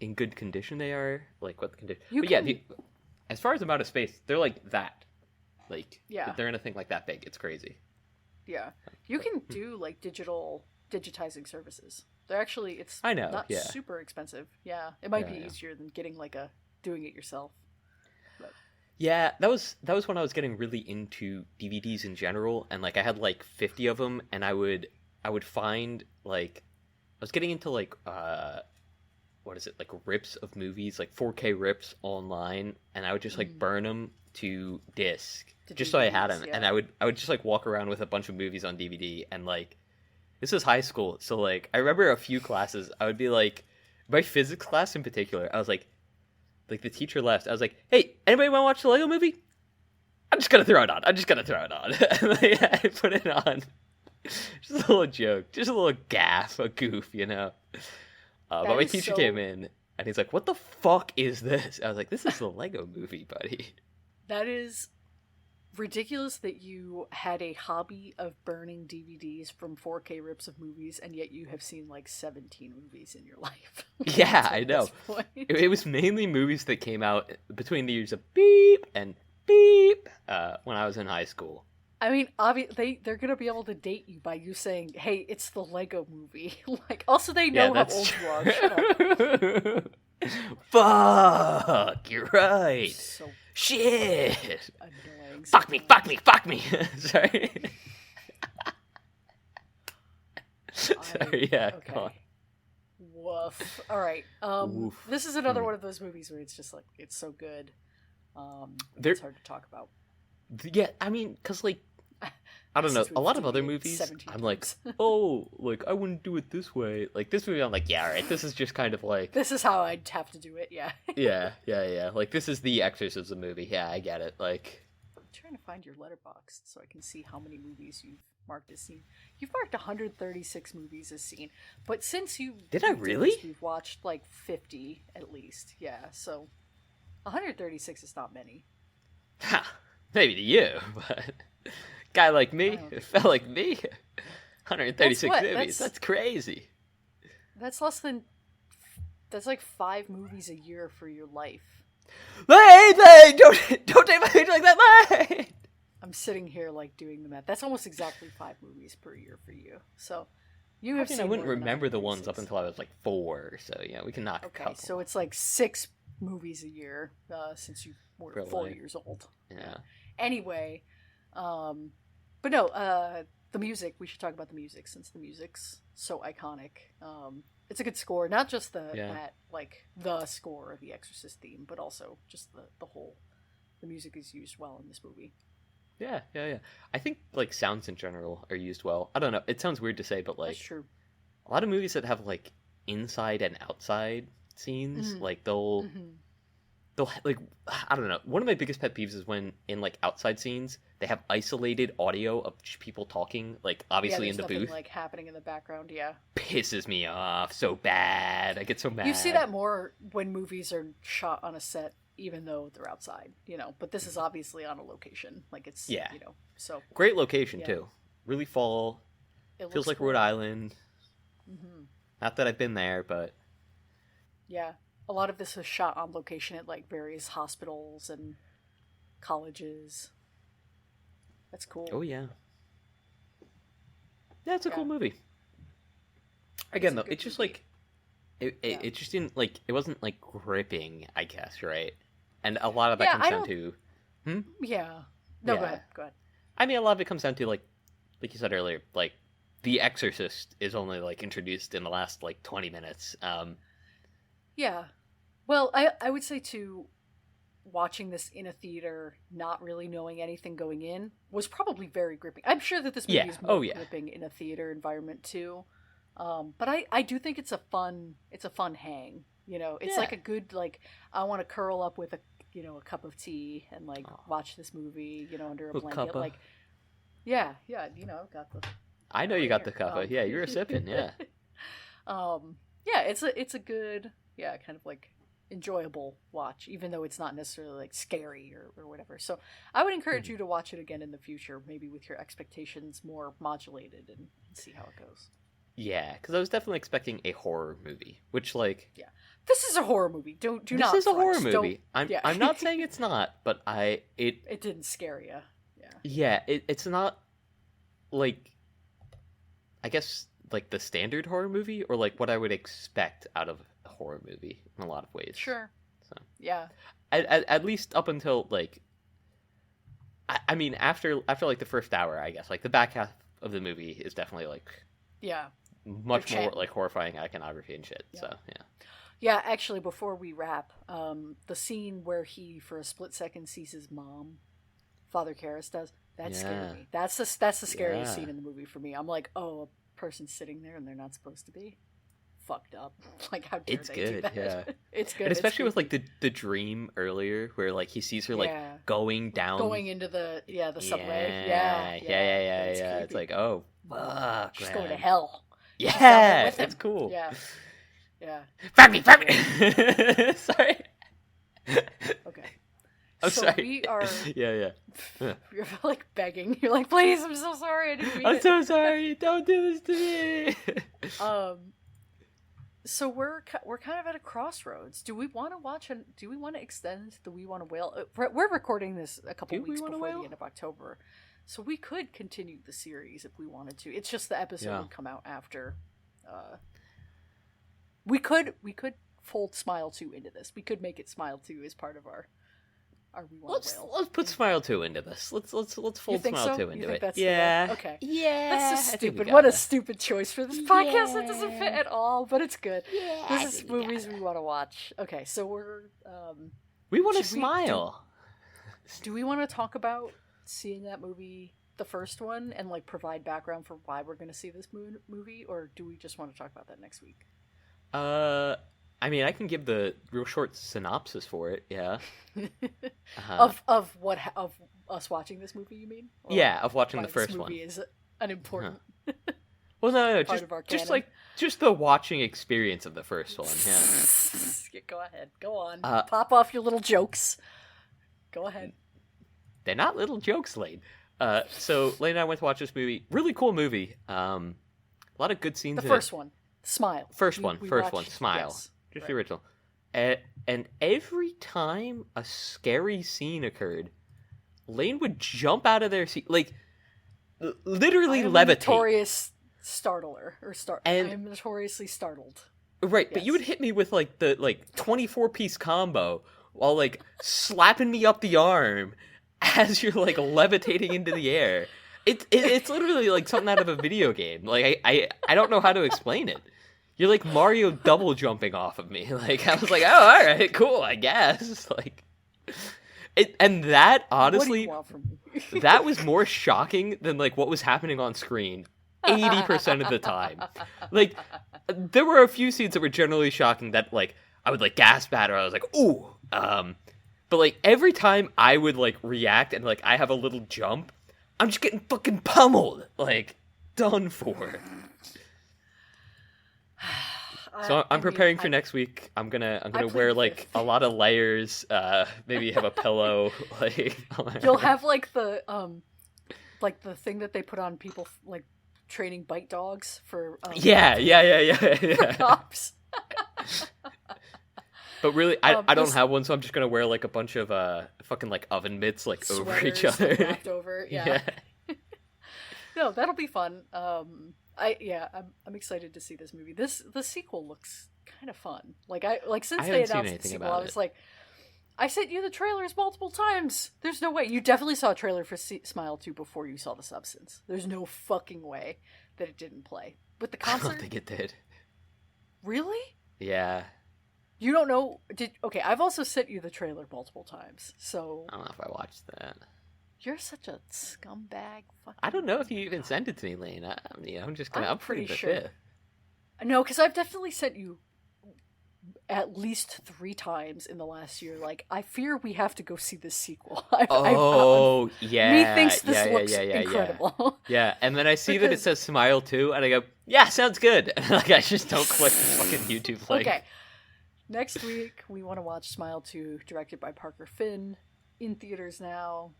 in good condition they are, like, what the condition. As far as amount of space, they're like that. Like, they're in a thing like that big. It's crazy. Yeah, you can do, like, digitizing services. They're actually, it's not super expensive. Yeah, it might be easier than getting, like, doing it yourself. But. Yeah, that was when I was getting really into DVDs in general, and, like, I had, like, 50 of them, and I would find, like, I was getting into, like, what is it, like, rips of movies, like 4K rips online, and I would just, like, burn them to disc, just so I had them, and I would just, like, walk around with a bunch of movies on DVD, and, like, this was high school, so, like, I remember a few classes, I would be, like, my physics class in particular, I was, like, the teacher left, I was like, hey, anybody want to watch the Lego movie? I'm just gonna throw it on, and, like, I put it on, just a little joke, just a little gaff, a goof, but my teacher came in, and he's like, what the fuck is this? I was like, this is the Lego movie, buddy. That is ridiculous that you had a hobby of burning DVDs from 4K rips of movies, and yet you have seen, like, 17 movies in your life. Yeah, I know. It was mainly movies that came out between the years of beep and beep when I was in high school. I mean, they're gonna be able to date you by you saying, "Hey, it's the Lego movie." Like, also they know how old you are. Shut up. Fuck, you're right. So Shit. annoying. Fuck me, fuck me, fuck me. Sorry. Sorry, yeah, Okay. go on. Woof. All right. Woof. This is another one of those movies where it's just like it's so good. There- It's hard to talk about. Yeah, I mean, because, like, I don't know, Since a we've lot of seen other it movies, 17 I'm like, times. oh, like, I wouldn't do it this way. Like, this movie, I'm like, yeah, right, this is just kind of like, This is how I'd have to do it. Yeah. yeah. Like, this is the Exorcist movie. Yeah, I get it. Like, I'm trying to find your letterbox so I can see how many movies you've marked as seen. You've marked 136 movies as seen, but since you Did I really? we've watched like 50 at least. Yeah, so 136 is not many. ha, maybe to you, but guy like me, a fella like me, 136 That's what? movies, that's crazy. That's less than. That's like 5 movies a year for your life. Lane, don't take my age like that, Lane! I'm sitting here like doing the math. That's almost exactly 5 movies per year for you. So you have seen. I wouldn't more than remember the ones 136. up until I was like 4, so yeah, we can knock a Okay, couple. so it's like 6 movies a year since you were Really? 4 years old. Yeah. Anyway, but no, the music. We should talk about the music since the music's so iconic. It's a good score, not just the score of the Exorcist theme, but also just the whole. The music is used well in this movie. Yeah. I think, like, sounds in general are used well. I don't know, it sounds weird to say, but, like, That's true. a lot of movies that have, like, inside and outside scenes, like, they'll like, I don't know, one of my biggest pet peeves is when in, like, outside scenes they have isolated audio of people talking, like, obviously in the nothing, booth. like happening in the background. Yeah, Pisses me off so bad. I get so mad. you see that more when movies are shot on a set, even though they're outside. But this is obviously on a location. Like it's so great location Yeah. too. Really fall. it Feels looks like cool. Rhode Island. Mm-hmm. Not that I've been there, but Yeah, a lot of this was shot on location at like various hospitals and colleges. That's cool. oh yeah. Yeah, it's a cool Yeah. movie. It's Again, a though, good it's just movie. like it Yeah. just didn't like it wasn't like gripping, I guess, right? And a lot of that Yeah, comes I down don't- to Yeah. No, go Yeah. ahead. Go ahead. I mean, a lot of it comes down to like you said earlier, like The Exorcist is only like introduced in the last like 20 minutes. Yeah. Well, I would say too, watching this in a theater, not really knowing anything going in, was probably very gripping. I'm sure that this movie Yeah. is more Oh, yeah. gripping in a theater environment too. But I do think it's a fun hang. It's Yeah. like a good like I want to curl up with a cup of tea and like watch this movie under a Little blanket. cuppa. Like I've got the I know you got the here. cuppa. Yeah, you're a sipping. Yeah. Yeah, it's a good, kind of like enjoyable watch, even though it's not necessarily like scary or whatever. So I would encourage you to watch it again in the future, maybe with your expectations more modulated and see how it goes. Yeah, because I was definitely expecting a horror movie, which like This is a horror movie. Do this not. is a horror flex. Don't- movie. I'm yeah. I'm not saying it's not, but It didn't scare you. it's not like I guess like the standard horror movie or like what I would expect out of a horror movie in a lot of ways. Sure. So Yeah. at least up until like I mean after like the first hour, I guess like the back half of the movie is definitely like Yeah. much Your more chat. like horrifying iconography and shit. Yeah. So yeah. Yeah, actually, before we wrap, the scene where he, for a split second, sees his mom, Father Karras does, that Yeah. scared me. That's the scariest Yeah. scene in the movie for me. I'm like, oh, a person's sitting there and they're not supposed to be. Fucked up. Like, how dare It's they do good, that? yeah. It's good. And it's especially with creepy. like the dream earlier where like he sees her like Yeah. going down going into the subway. Yeah. It's It's creepy. like, oh fuck. She's man. going to hell. Yeah, there with that's him. cool. Yeah. Yeah. Fuck me. Sorry. Okay. I'm so sorry. we are. Yeah. You're like begging. You're like, please, I'm so sorry. I didn't mean I'm it. so sorry. Don't do this to me. So we're kind of at a crossroads. Do we want to do we want to extend the We Want to Whale? We're recording this a couple Do we weeks wanna before whale? the end of October, so we could continue the series if we wanted to. It's just the episode Yeah. would come out after. We could fold Smile 2 into this. We could make it Smile 2 as part of our We Want Let's Whale. let's put Smile 2 into this. Let's fold Smile 2 into it. That's yeah. Okay. Yeah. That's so stupid. What a stupid choice for this podcast. That doesn't fit at all, but it's good. Yeah. This is movies we want to watch. Okay, so we're we want to smile. Do we want to talk about seeing that movie, the first one, and like provide background for why we're going to see this movie, or do we just want to talk about that next week? I mean, I can give the real short synopsis for it. Yeah. Of us watching this movie, you mean? Or yeah, of watching the first this movie one. is an important. Well, no, part of our canon. just the watching experience of the first one. Yeah. Go ahead. Go on. Pop off your little jokes. Go ahead. They're not little jokes, Lane. So Lane and I went to watch this movie. Really cool movie. A lot of good scenes. The first one, Smile. First one, Smile. Yes, just the original. And every time a scary scene occurred, Lane would jump out of their seat, like literally levitate. Notorious startler I am notoriously startled. Right, Yes. but you would hit me with like the 24-piece combo while like slapping me up the arm as you're like levitating into the air. It's literally like something out of a video game. Like I don't know how to explain it. You're like Mario double jumping off of me. Like I was like, oh, all right, cool, I guess. Like and that honestly, what do you want from me? that was more shocking than like what was happening on screen 80% of the time. Like there were a few scenes that were generally shocking that like I would like gasp at, or I was like, ooh. But like every time I would like react and like I have a little jump, I'm just getting fucking pummeled, like done for. So I'm preparing for next week. I'm gonna wear like a lot of layers. Maybe have a pillow. Like you'll have like the thing that they put on people like training bite dogs for. Yeah. Cops. But really, I don't have one, so I'm just gonna wear like a bunch of fucking like oven mitts like over each other. Wrapped over, yeah. No, that'll be fun. I'm excited to see this movie. The sequel looks kind of fun. Since they announced the sequel, I was like, I sent you the trailers multiple times. There's no way. You definitely saw a trailer for Smile 2 before you saw The Substance. There's no fucking way that it didn't play. With the concert? I don't think it did. Really? Yeah. You don't know? Okay, I've also sent you the trailer multiple times, so... I don't know if I watched that. You're such a scumbag. I don't know if you even sent it to me, Lane. I'm just gonna... I'm pretty the sure. fifth. No, because I've definitely sent you at least 3 times in the last year. Like, I fear we have to go see this sequel. Yeah. Me thinks this looks incredible. Yeah, and then I see that it says Smile 2, and I go, yeah, sounds good. Like, I just don't click the fucking YouTube link. Okay. Next week, we want to watch Smile 2, directed by Parker Finn, in theaters now.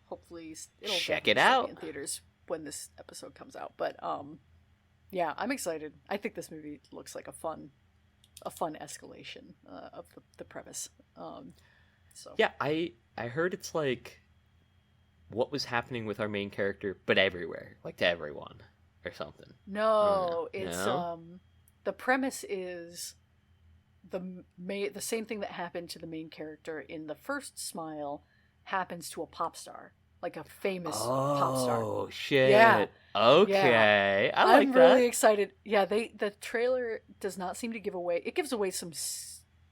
Hopefully, it'll check it out in theaters when this episode comes out. But yeah, I'm excited. I think this movie looks like a fun escalation of the premise. So yeah, I heard it's like what was happening with our main character, but everywhere, like to everyone or something. No, it's the premise is the same thing that happened to the main character in the first Smile happens to a pop star, like a famous pop star. Oh shit! Yeah. Okay, yeah. I'm really excited. Yeah, the trailer does not seem to give away. It gives away some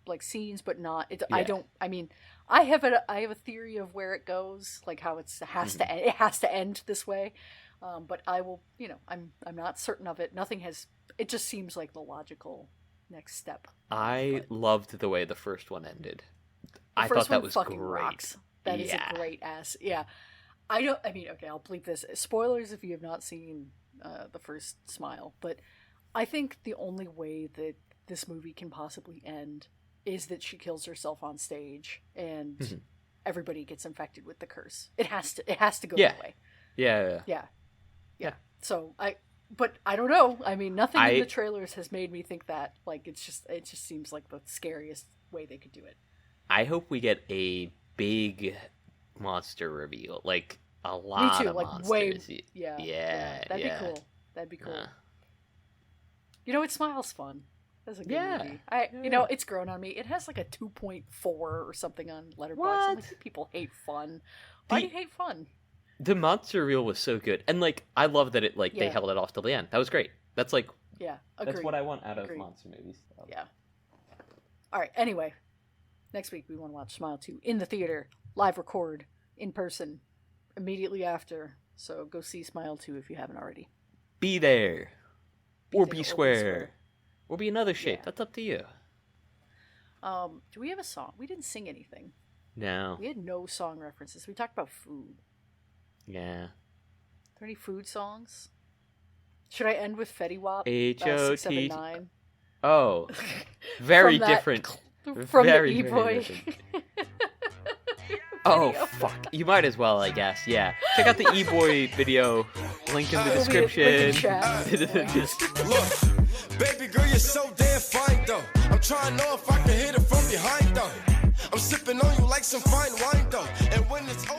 like scenes, but not. It. Yeah. I mean, I have a theory of where it goes, like how it has to end this way. But I will. I'm not certain of it. Nothing has. It just seems like the logical next step. I loved the way the first one ended. I thought that was great. Rocks. That is a great ass. Yeah. Okay, I'll bleep this. Spoilers if you have not seen the first Smile, but I think the only way that this movie can possibly end is that she kills herself on stage and everybody gets infected with the curse. It has to go that way. Yeah. So but I don't know. I mean, nothing in the trailers has made me think that. Like, it just seems like the scariest way they could do it. I hope we get a big monster reveal, like a lot of monsters. That'd be cool. It Smile's fun. That's a good movie. It's grown on me. It has like a 2.4 or something on Letterboxd. What? I'm like, people hate fun. Why do you hate fun? The monster reel was so good, and like I love that it they held it off till the end. That was great. That's like that's what I want out of monster movies. So. Yeah. All right. Anyway, next week we want to watch Smile 2 in the theater, live record, in person, immediately after. So go see Smile 2 if you haven't already. Be there, or be square, or be another shape. Yeah. That's up to you. Do we have a song? We didn't sing anything. No. We had no song references. We talked about food. Yeah. Are there any food songs? Should I end with Fetty Wap? H.O.T. 679? Oh. Very different. From very, the E-Boy. Oh, fuck. You might as well, I guess. Yeah. Check out the E-Boy video. Link in the description. Look, baby girl, you're so damn fine, though. I'm trying to know if I can hit it from behind, though. I'm sipping on you like some fine wine, though. And when it's over,